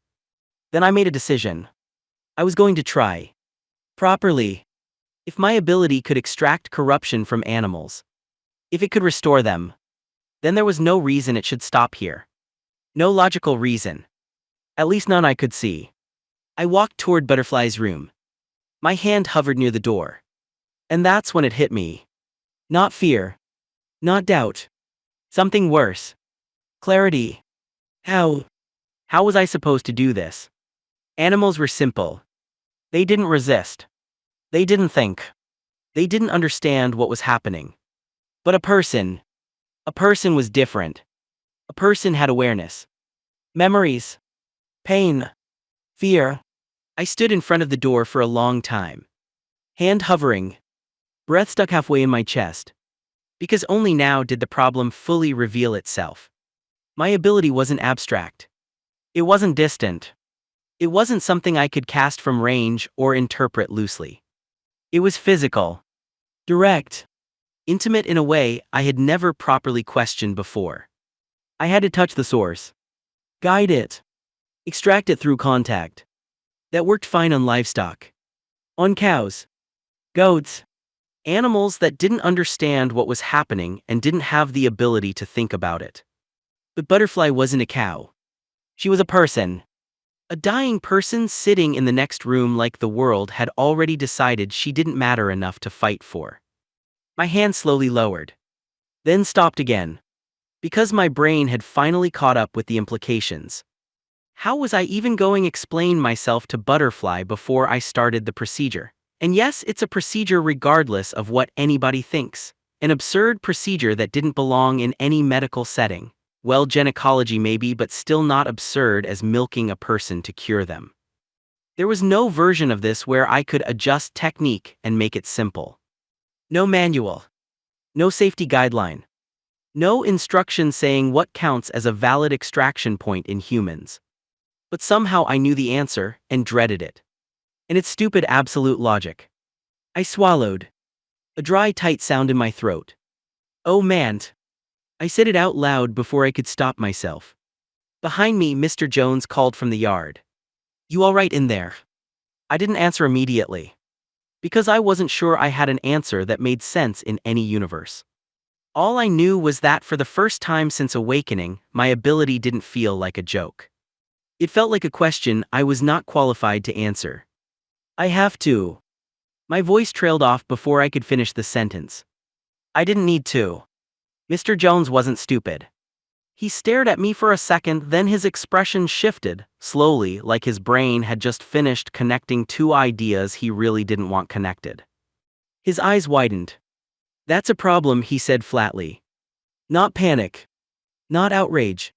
Then I made a decision. I was going to try. Properly. If my ability could extract corruption from animals, if it could restore them, then there was no reason it should stop here. No logical reason. At least none I could see. I walked toward Butterfly's room. My hand hovered near the door. And that's when it hit me. Not fear. Not doubt. Something worse. Clarity. How was I supposed to do this? Animals were simple. They didn't resist. They didn't think. They didn't understand what was happening. But a person was different. A person had awareness. Memories. Pain. Fear. I stood in front of the door for a long time. Hand hovering. Breath stuck halfway in my chest. Because only now did the problem fully reveal itself. My ability wasn't abstract. It wasn't distant. It wasn't something I could cast from range or interpret loosely. It was physical. Direct. Intimate in a way I had never properly questioned before. I had to touch the source. Guide it. Extract it through contact. That worked fine on livestock. On cows. Goats. Animals that didn't understand what was happening and didn't have the ability to think about it. But Butterfly wasn't a cow. She was a person. A dying person sitting in the next room like the world had already decided she didn't matter enough to fight for. My hand slowly lowered. Then stopped again. Because my brain had finally caught up with the implications. How was I even going to explain myself to Butterfly before I started the procedure? And yes, it's a procedure regardless of what anybody thinks. An absurd procedure that didn't belong in any medical setting. Well, gynecology maybe, but still not absurd as milking a person to cure them. There was no version of this where I could adjust technique and make it simple. No manual. No safety guideline. No instruction saying what counts as a valid extraction point in humans. But somehow I knew the answer and dreaded it. And its stupid absolute logic. I swallowed. A dry, tight sound in my throat. Oh man. I said it out loud before I could stop myself. Behind me, Mr. Jones called from the yard. You all right in there? I didn't answer immediately. Because I wasn't sure I had an answer that made sense in any universe. All I knew was that for the first time since awakening, my ability didn't feel like a joke. It felt like a question I was not qualified to answer. I have to. My voice trailed off before I could finish the sentence. I didn't need to. Mr. Jones wasn't stupid. He stared at me for a second, then his expression shifted, slowly, like his brain had just finished connecting two ideas he really didn't want connected. His eyes widened. That's a problem, he said flatly. Not panic. Not outrage.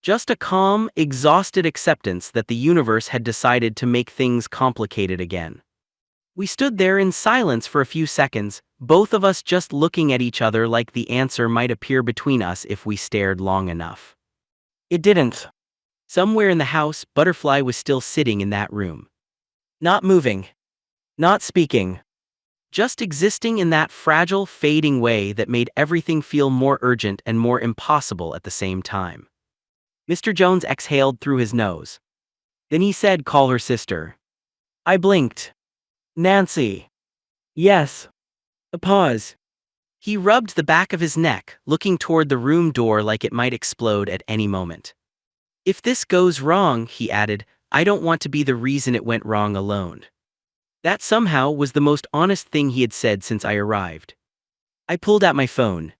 Just a calm, exhausted acceptance that the universe had decided to make things complicated again. We stood there in silence for a few seconds, both of us just looking at each other like the answer might appear between us if we stared long enough. It didn't. Somewhere in the house, Butterfly was still sitting in that room. Not moving. Not speaking. Just existing in that fragile, fading way that made everything feel more urgent and more impossible at the same time. Mr. Jones exhaled through his nose. Then he said, "Call her sister." I blinked. "Nancy." "Yes." A pause. He rubbed the back of his neck, looking toward the room door like it might explode at any moment. "If this goes wrong," he added, "I don't want to be the reason it went wrong alone." That somehow was the most honest thing he had said since I arrived. I pulled out my phone.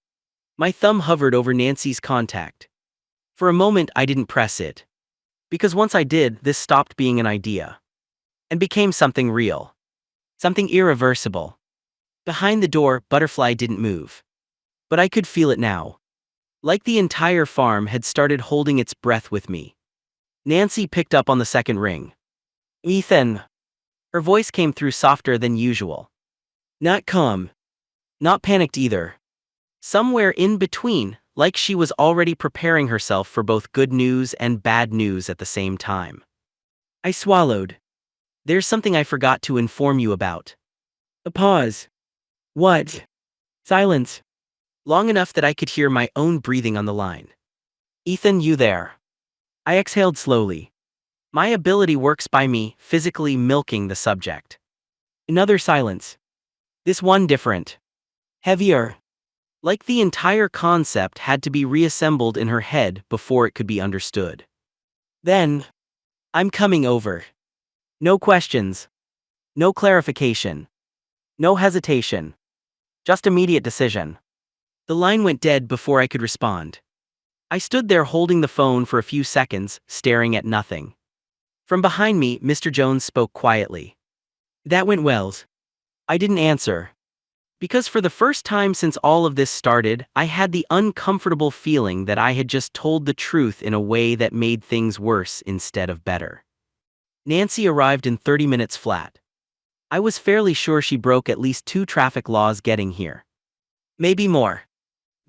My thumb hovered over Nancy's contact. For a moment I didn't press it. Because once I did, this stopped being an idea. And became something real. Something irreversible. Behind the door, Butterfly didn't move. But I could feel it now. Like the entire farm had started holding its breath with me. Nancy picked up on the second ring. "Ethan." Her voice came through softer than usual. Not calm. Not panicked either. Somewhere in between, like she was already preparing herself for both good news and bad news at the same time. I swallowed. "There's something I forgot to inform you about." A pause. "What?" Silence. Long enough that I could hear my own breathing on the line. "Ethan, you there?" I exhaled slowly. My ability works by me physically milking the subject. Another silence. This one different. Heavier. Like the entire concept had to be reassembled in her head before it could be understood. Then, "I'm coming over." No questions. No clarification. No hesitation. Just immediate decision. The line went dead before I could respond. I stood there holding the phone for a few seconds, staring at nothing. From behind me, Mr. Jones spoke quietly. "That went well." I didn't answer. Because for the first time since all of this started, I had the uncomfortable feeling that I had just told the truth in a way that made things worse instead of better. Nancy arrived in 30 minutes flat. I was fairly sure she broke at least 2 traffic laws getting here. Maybe more.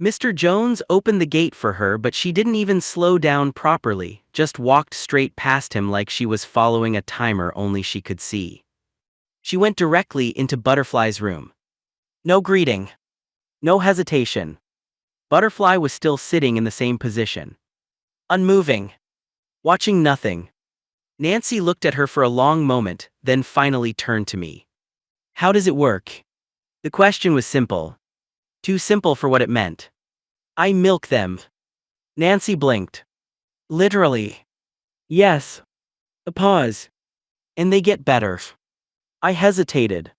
Mr. Jones opened the gate for her, but she didn't even slow down properly, just walked straight past him like she was following a timer only she could see. She went directly into Butterfly's room. No greeting. No hesitation. Butterfly was still sitting in the same position. Unmoving. Watching nothing. Nancy looked at her for a long moment, then finally turned to me. "How does it work?" The question was simple. Too simple for what it meant. "I milk them." Nancy blinked. "Literally." "Yes." A pause. "And they get better." I hesitated.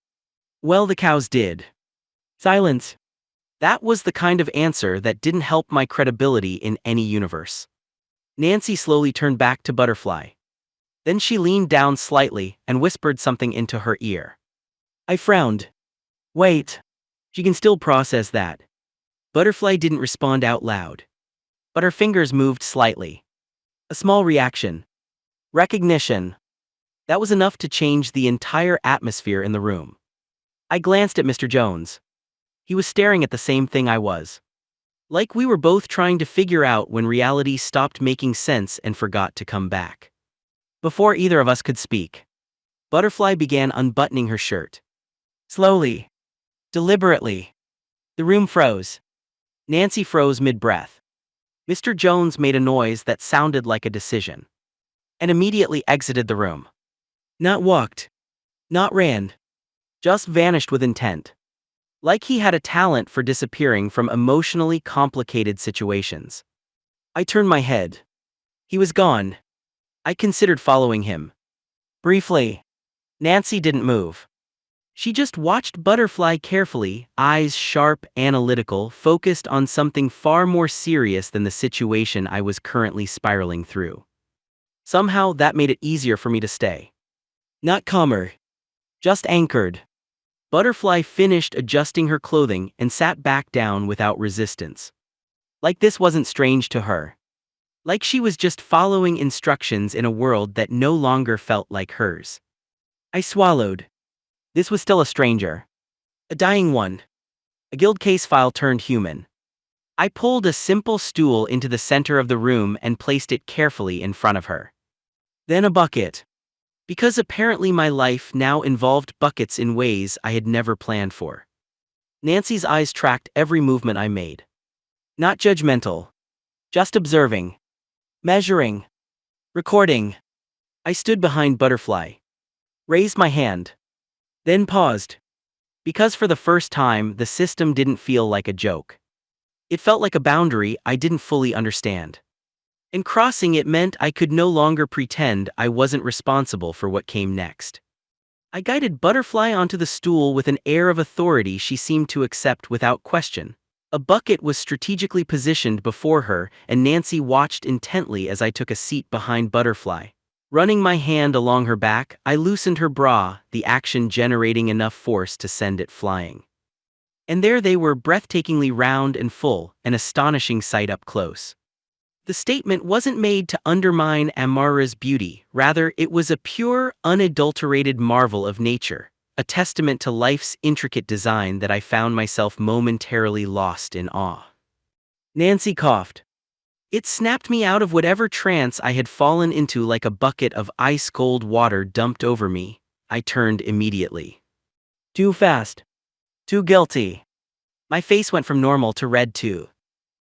"Well, the cows did." Silence. That was the kind of answer that didn't help my credibility in any universe. Nancy slowly turned back to Butterfly. Then she leaned down slightly and whispered something into her ear. I frowned. "Wait. She can still process that." Butterfly didn't respond out loud. But her fingers moved slightly. A small reaction. Recognition. That was enough to change the entire atmosphere in the room. I glanced at Mr. Jones. He was staring at the same thing I was. Like we were both trying to figure out when reality stopped making sense and forgot to come back. Before either of us could speak, Butterfly began unbuttoning her shirt. Slowly. Deliberately. The room froze. Nancy froze mid-breath. Mr. Jones made a noise that sounded like a decision. And immediately exited the room. Not walked. Not ran. Just vanished with intent. Like he had a talent for disappearing from emotionally complicated situations. I turned my head. He was gone. I considered following him. Briefly. Nancy didn't move. She just watched Butterfly carefully, eyes sharp, analytical, focused on something far more serious than the situation I was currently spiraling through. Somehow that made it easier for me to stay. Not calmer. Just anchored. Butterfly finished adjusting her clothing and sat back down without resistance. Like this wasn't strange to her. Like she was just following instructions in a world that no longer felt like hers. I swallowed. This was still a stranger. A dying one. A guild case file turned human. I pulled a simple stool into the center of the room and placed it carefully in front of her. Then a bucket. Because apparently my life now involved buckets in ways I had never planned for. Nancy's eyes tracked every movement I made. Not judgmental. Just observing. Measuring. Recording. I stood behind Butterfly, raised my hand, then paused, because for the first time the system didn't feel like a joke. It felt like a boundary I didn't fully understand. And crossing it meant I could no longer pretend I wasn't responsible for what came next. I guided Butterfly onto the stool with an air of authority she seemed to accept without question. A bucket was strategically positioned before her, and Nancy watched intently as I took a seat behind Butterfly. Running my hand along her back, I loosened her bra, the action generating enough force to send it flying. And there they were, breathtakingly round and full, an astonishing sight up close. The statement wasn't made to undermine Amara's beauty, rather it was a pure, unadulterated marvel of nature, a testament to life's intricate design that I found myself momentarily lost in awe. Nancy coughed. It snapped me out of whatever trance I had fallen into like a bucket of ice-cold water dumped over me. I turned immediately. Too fast. Too guilty. My face went from normal to red too.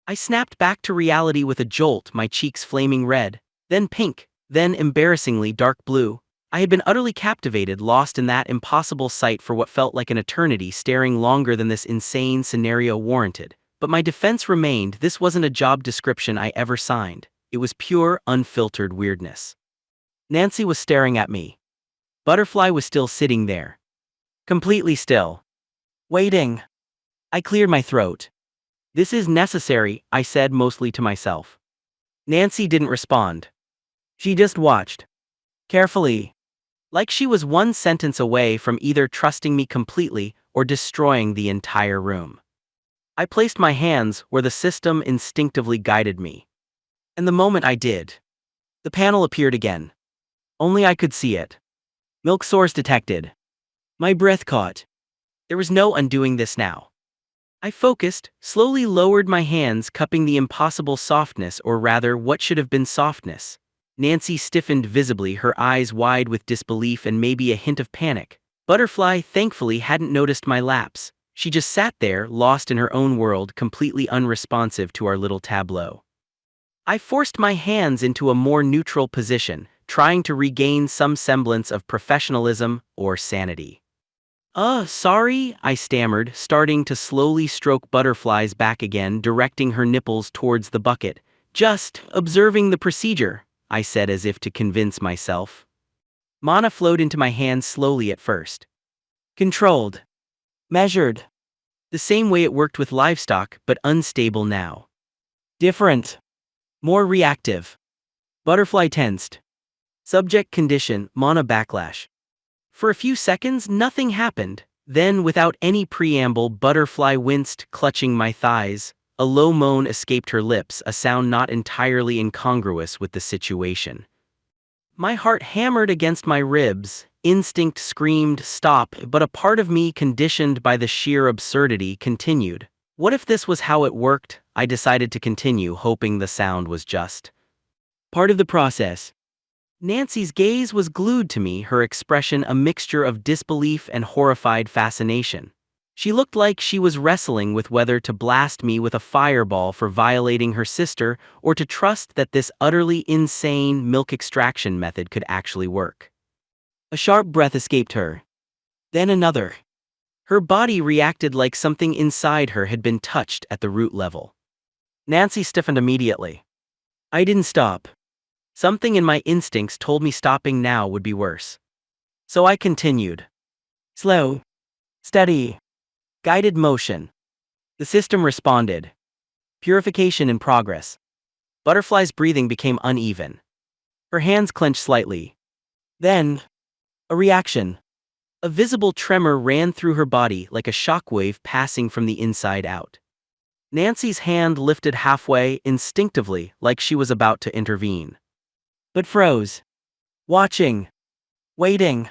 I snapped back to reality with a jolt, my cheeks flaming red, then pink, then embarrassingly dark blue. I had been utterly captivated, lost in that impossible sight for what felt like an eternity, staring longer than this insane scenario warranted. But my defense remained: this wasn't a job description I ever signed. It was pure, unfiltered weirdness. Nancy was staring at me. Butterfly was still sitting there. Completely still. Waiting. I cleared my throat. This is necessary, I said, mostly to myself. Nancy didn't respond. She just watched. Carefully. Like she was one sentence away from either trusting me completely or destroying the entire room. I placed my hands where the system instinctively guided me. And the moment I did, the panel appeared again. Only I could see it. Milk source detected. My breath caught. There was no undoing this now. I focused, slowly lowered my hands, cupping the impossible softness, or rather what should have been softness. Nancy stiffened visibly, her eyes wide with disbelief and maybe a hint of panic. Butterfly, thankfully, hadn't noticed my lapse. She just sat there, lost in her own world, completely unresponsive to our little tableau. I forced my hands into a more neutral position, trying to regain some semblance of professionalism or sanity. Sorry, I stammered, starting to slowly stroke Butterfly's back again, directing her nipples towards the bucket. Just observing the procedure, I said as if to convince myself. Mana flowed into my hands slowly at first. Controlled. Measured. The same way it worked with livestock, but unstable now. Different. More reactive. Butterfly tensed. Subject condition, mana backlash. For a few seconds, nothing happened. Then, without any preamble, Butterfly winced, clutching my thighs. A low moan escaped her lips, a sound not entirely incongruous with the situation. My heart hammered against my ribs. Instinct screamed, stop, but a part of me, conditioned by the sheer absurdity, continued. What if this was how it worked? I decided to continue, hoping the sound was just part of the process. Nancy's gaze was glued to me, her expression a mixture of disbelief and horrified fascination. She looked like she was wrestling with whether to blast me with a fireball for violating her sister or to trust that this utterly insane milk extraction method could actually work. A sharp breath escaped her. Then another. Her body reacted like something inside her had been touched at the root level. Nancy stiffened immediately. I didn't stop. Something in my instincts told me stopping now would be worse. So I continued. Slow. Steady. Guided motion. The system responded. Purification in progress. Butterfly's breathing became uneven. Her hands clenched slightly. Then, a reaction. A visible tremor ran through her body like a shockwave passing from the inside out. Nancy's hand lifted halfway, instinctively, like she was about to intervene. But froze. Watching. Waiting.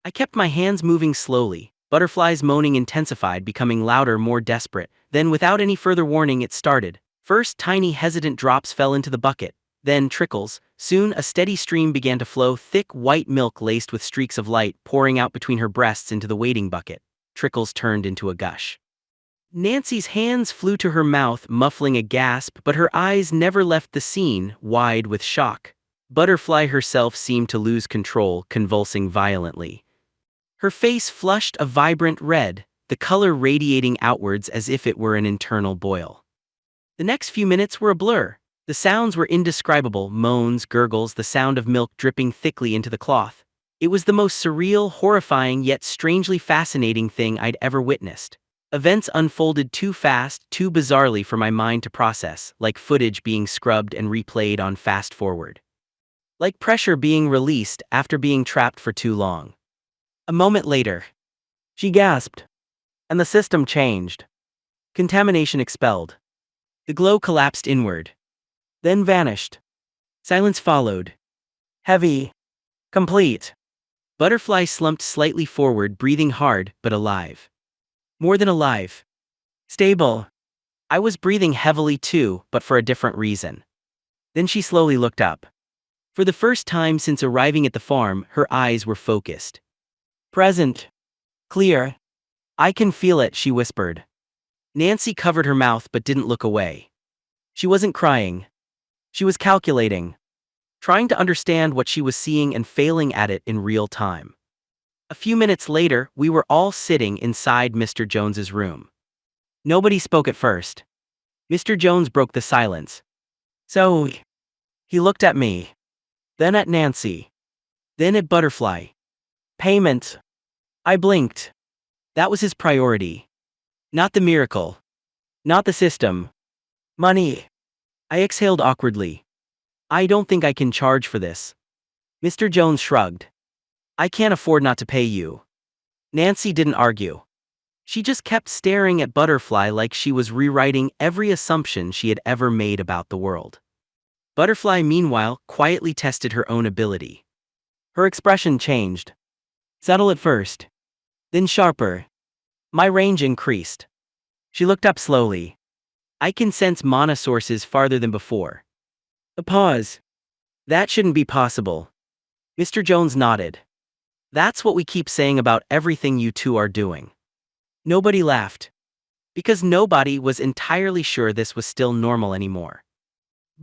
I kept my hands moving slowly. Butterfly's moaning intensified, becoming louder, more desperate. Then, without any further warning, it started. First, tiny, hesitant drops fell into the bucket. Then trickles. Soon, a steady stream began to flow, thick, white milk laced with streaks of light, pouring out between her breasts into the waiting bucket. Trickles turned into a gush. Nancy's hands flew to her mouth, muffling a gasp, but her eyes never left the scene, wide with shock. Butterfly herself seemed to lose control, convulsing violently. Her face flushed a vibrant red, the color radiating outwards as if it were an internal boil. The next few minutes were a blur. The sounds were indescribable: moans, gurgles, the sound of milk dripping thickly into the cloth. It was the most surreal, horrifying, yet strangely fascinating thing I'd ever witnessed. Events unfolded too fast, too bizarrely for my mind to process, like footage being scrubbed and replayed on fast forward. Like pressure being released after being trapped for too long. A moment later, she gasped, and the system changed. Contamination expelled. The glow collapsed inward, then vanished. Silence followed. Heavy. Complete. Butterfly slumped slightly forward, breathing hard, but alive. More than alive. Stable. I was breathing heavily too, but for a different reason. Then she slowly looked up. For the first time since arriving at the farm, her eyes were focused. Present. Clear. I can feel it, she whispered. Nancy covered her mouth but didn't look away. She wasn't crying. She was calculating. Trying to understand what she was seeing and failing at it in real time. A few minutes later, we were all sitting inside Mr. Jones's room. Nobody spoke at first. Mr. Jones broke the silence. So, he looked at me. Then at Nancy. Then at Butterfly. Payment. I blinked. That was his priority. Not the miracle. Not the system. Money. I exhaled awkwardly. I don't think I can charge for this. Mr. Jones shrugged. I can't afford not to pay you. Nancy didn't argue. She just kept staring at Butterfly like she was rewriting every assumption she had ever made about the world. Butterfly, meanwhile, quietly tested her own ability. Her expression changed. Subtle at first. Then sharper. My range increased. She looked up slowly. I can sense mana sources farther than before. A pause. That shouldn't be possible. Mr. Jones nodded. That's what we keep saying about everything you two are doing. Nobody laughed. Because nobody was entirely sure this was still normal anymore.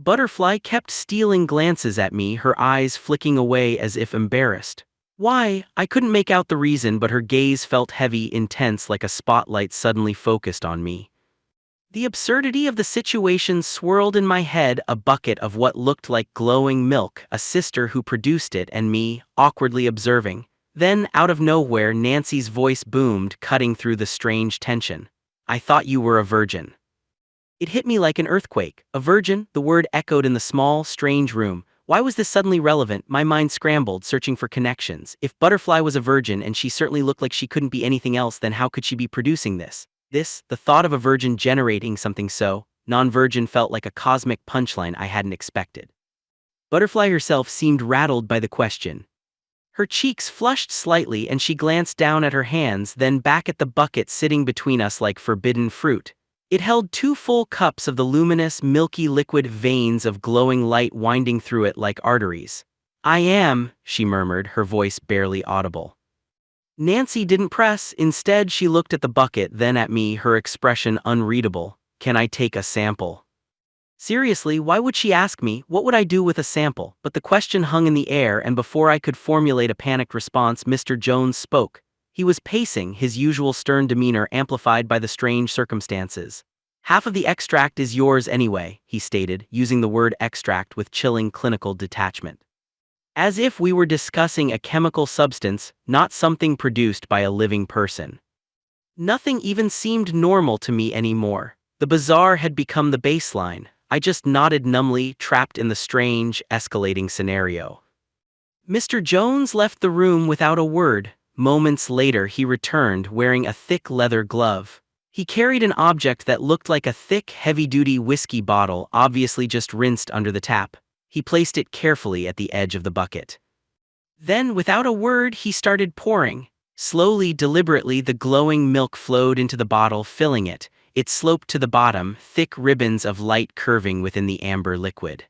Butterfly kept stealing glances at me, her eyes flicking away as if embarrassed. Why? I couldn't make out the reason, but her gaze felt heavy, intense, like a spotlight suddenly focused on me. The absurdity of the situation swirled in my head: a bucket of what looked like glowing milk, a sister who produced it, and me, awkwardly observing. Then, out of nowhere, Nancy's voice boomed, cutting through the strange tension. I thought you were a virgin. It hit me like an earthquake. A virgin, the word echoed in the small, strange room. Why was this suddenly relevant? My mind scrambled, searching for connections. If Butterfly was a virgin, and she certainly looked like she couldn't be anything else, then how could she be producing this? The thought of a virgin generating something so non-virgin felt like a cosmic punchline I hadn't expected. Butterfly herself seemed rattled by the question. Her cheeks flushed slightly and she glanced down at her hands, then back at the bucket sitting between us like forbidden fruit. It held 2 full cups of the luminous, milky liquid, veins of glowing light winding through it like arteries. I am, she murmured, her voice barely audible. Nancy didn't press. Instead, she looked at the bucket, then at me, her expression unreadable. Can I take a sample? Seriously, why would she ask me? What would I do with a sample? But the question hung in the air, and before I could formulate a panicked response, Mr. Jones spoke. He was pacing, his usual stern demeanor amplified by the strange circumstances. Half of the extract is yours anyway, he stated, using the word extract with chilling clinical detachment. As if we were discussing a chemical substance, not something produced by a living person. Nothing even seemed normal to me anymore. The bizarre had become the baseline. I just nodded numbly, trapped in the strange, escalating scenario. Mr. Jones left the room without a word. Moments later, he returned wearing a thick leather glove. He carried an object that looked like a thick, heavy-duty whiskey bottle, obviously just rinsed under the tap. He placed it carefully at the edge of the bucket. Then, without a word, he started pouring. Slowly, deliberately, the glowing milk flowed into the bottle, filling it. It sloped to the bottom, thick ribbons of light curving within the amber liquid.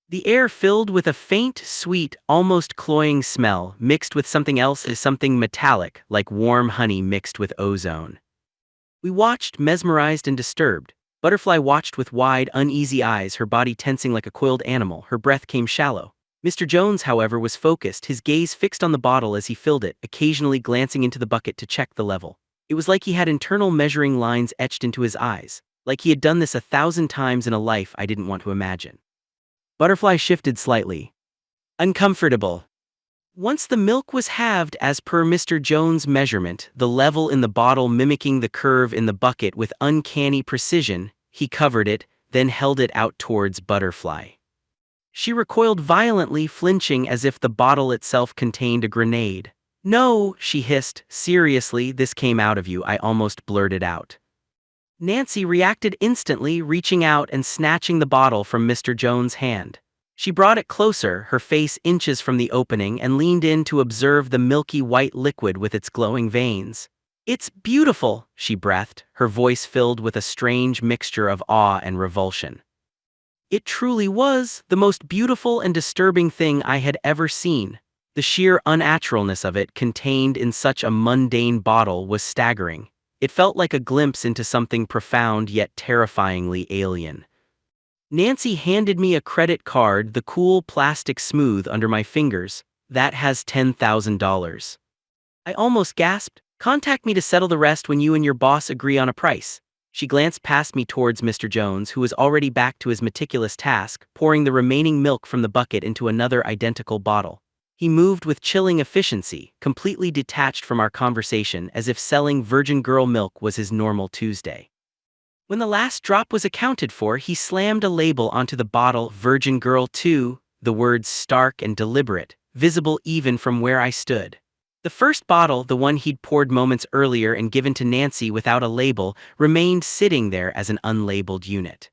The air filled with a faint, sweet, almost cloying smell, mixed with something else, something metallic, like warm honey mixed with ozone. We watched, mesmerized and disturbed. Butterfly watched with wide, uneasy eyes, her body tensing like a coiled animal. Her breath came shallow. Mr. Jones, however, was focused, his gaze fixed on the bottle as he filled it, occasionally glancing into the bucket to check the level. It was like he had internal measuring lines etched into his eyes, like he had done this 1,000 times in a life I didn't want to imagine. Butterfly shifted slightly. Uncomfortable. Once the milk was halved as per Mr. Jones' measurement, the level in the bottle mimicking the curve in the bucket with uncanny precision, he covered it, then held it out towards Butterfly. She recoiled violently, flinching as if the bottle itself contained a grenade. "No," she hissed. "Seriously, this came out of you," I almost blurted out. Nancy reacted instantly, reaching out and snatching the bottle from Mr. Jones' hand. She brought it closer, her face inches from the opening, and leaned in to observe the milky white liquid with its glowing veins. "It's beautiful," she breathed, her voice filled with a strange mixture of awe and revulsion. It truly was the most beautiful and disturbing thing I had ever seen. The sheer unnaturalness of it contained in such a mundane bottle was staggering. It felt like a glimpse into something profound yet terrifyingly alien. Nancy handed me a credit card, the cool plastic smooth under my fingers. "That has $10,000. I almost gasped. "Contact me to settle the rest when you and your boss agree on a price." She glanced past me towards Mr. Jones, who was already back to his meticulous task, pouring the remaining milk from the bucket into another identical bottle. He moved with chilling efficiency, completely detached from our conversation, as if selling virgin girl milk was his normal Tuesday. When the last drop was accounted for, he slammed a label onto the bottle, "Virgin Girl 2, the words stark and deliberate, visible even from where I stood. The first bottle, the one he'd poured moments earlier and given to Nancy without a label, remained sitting there as an unlabeled unit.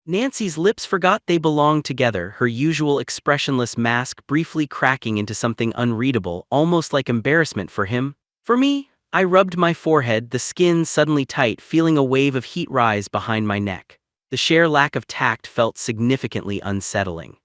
Nancy's lips forgot they belonged together, her usual expressionless mask briefly cracking into something unreadable, almost like embarrassment for him. For me, I rubbed my forehead, the skin suddenly tight, feeling a wave of heat rise behind my neck. The sheer lack of tact felt significantly unsettling.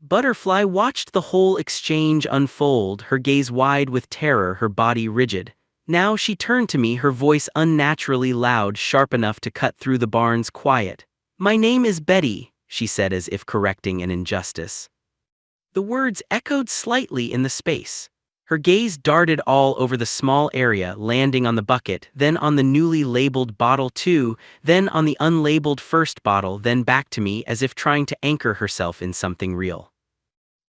Butterfly watched the whole exchange unfold, her gaze wide with terror, her body rigid. Now she turned to me, her voice unnaturally loud, sharp enough to cut through the barn's quiet. "My name is Betty," she said as if correcting an injustice. The words echoed slightly in the space. Her gaze darted all over the small area, landing on the bucket, then on the newly labeled bottle 2, then on the unlabeled first bottle, then back to me as if trying to anchor herself in something real.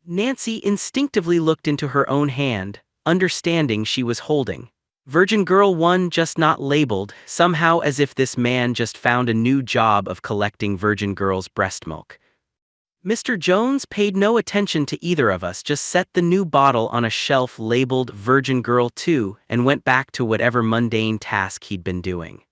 Nancy instinctively looked into her own hand, understanding she was holding Virgin Girl 1, just not labeled, somehow as if this man just found a new job of collecting Virgin Girl's breast milk. Mr. Jones paid no attention to either of us, just set the new bottle on a shelf labeled Virgin Girl 2 and went back to whatever mundane task he'd been doing.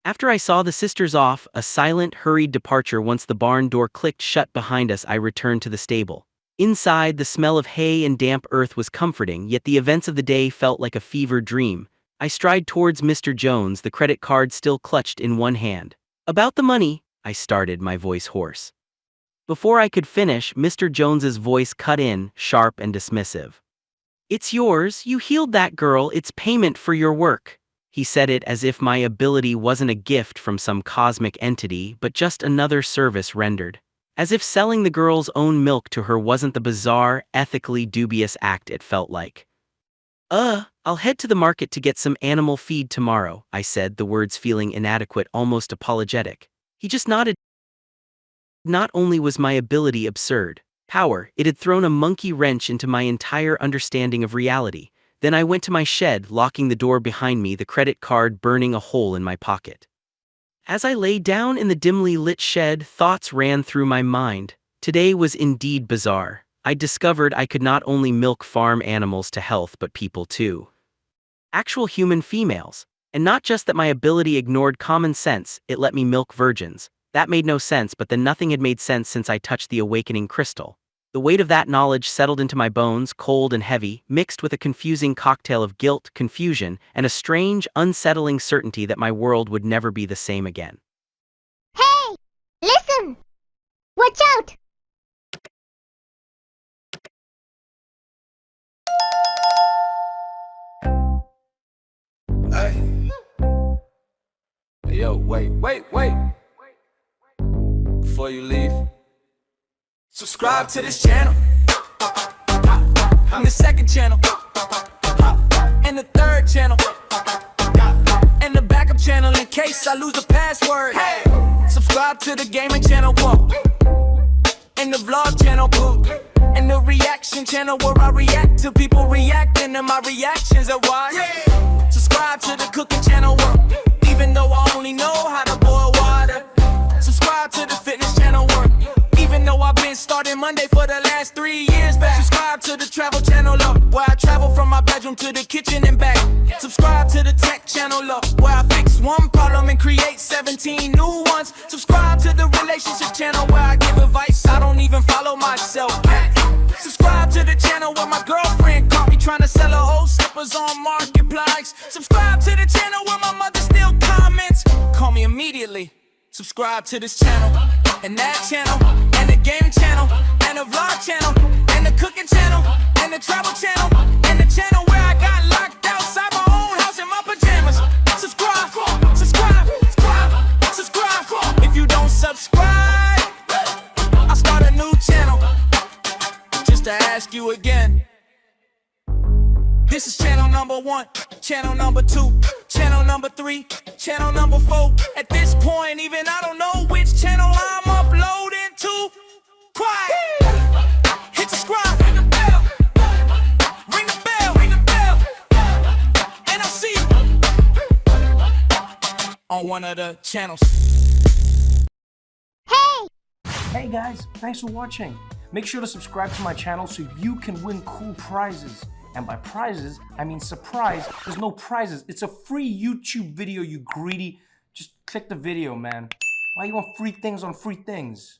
After I saw the sisters off, a silent, hurried departure once the barn door clicked shut behind us, I returned to the stable. Inside, the smell of hay and damp earth was comforting, yet the events of the day felt like a fevered dream. I stride towards Mr. Jones, the credit card still clutched in one hand. "About the money," I started, my voice hoarse. Before I could finish, Mr. Jones's voice cut in, sharp and dismissive. "It's yours, you healed that girl, it's payment for your work." He said it as if my ability wasn't a gift from some cosmic entity, but just another service rendered. As if selling the girl's own milk to her wasn't the bizarre, ethically dubious act it felt like. I'll head to the market to get some animal feed tomorrow," I said, the words feeling inadequate, almost apologetic. He just nodded. Not only was my ability absurd, power, it had thrown a monkey wrench into my entire understanding of reality. Then I went to my shed, locking the door behind me, the credit card burning a hole in my pocket. As I lay down in the dimly lit shed, thoughts ran through my mind. Today was indeed bizarre. I discovered I could not only milk farm animals to health but people too. Actual human females. And not just that my ability ignored common sense, it let me milk virgins. That made no sense, but then nothing had made sense since I touched the awakening crystal. The weight of that knowledge settled into my bones, cold and heavy, mixed with a confusing cocktail of guilt, confusion, and a strange, unsettling certainty that my world would never be the same again. Hey! Listen! Watch out! Hey. Yo, wait. Before you leave, subscribe to this channel. and the second channel, and the third channel, and the backup channel in case I lose the password. Hey, subscribe to the gaming channel, and the vlog channel, and the reaction channel where I react to people reacting to my reactions. Are why. Subscribe to the cooking channel, even though I only know how to boil water. Subscribe to the fitness channel, even though I've been starting Monday for the last 3 years back. Subscribe to the travel channel, where I travel from my bedroom to the kitchen and back. Subscribe to the tech channel, where I fix one problem and create 17 new ones. Subscribe to the relationship channel, where I give advice I don't even follow myself. Subscribe to the channel where my girlfriend caught me trying to sell her old slippers on Marketplace. Subscribe to the channel where my mother still comments. Call me immediately. Subscribe to this channel, and that channel, and the game channel, and the vlog channel, and the cooking channel, and the travel channel, and the channel where I got locked outside my own house in my pajamas. Subscribe, subscribe, subscribe, subscribe. If you don't subscribe, I'll start a new channel. Just to ask you again. This is channel number 1, channel number 2, channel number 3, channel number 4. At this point, even I don't know which channel I'm uploading to. Quiet! Hit subscribe, ring the bell, ring the bell, ring the bell, and I'll see you on one of the channels. Hey guys, thanks for watching. Make sure to subscribe to my channel so you can win cool prizes. And by prizes, I mean surprise. There's no prizes. It's a free YouTube video, you greedy. Just click the video, man. Why you want free things on free things?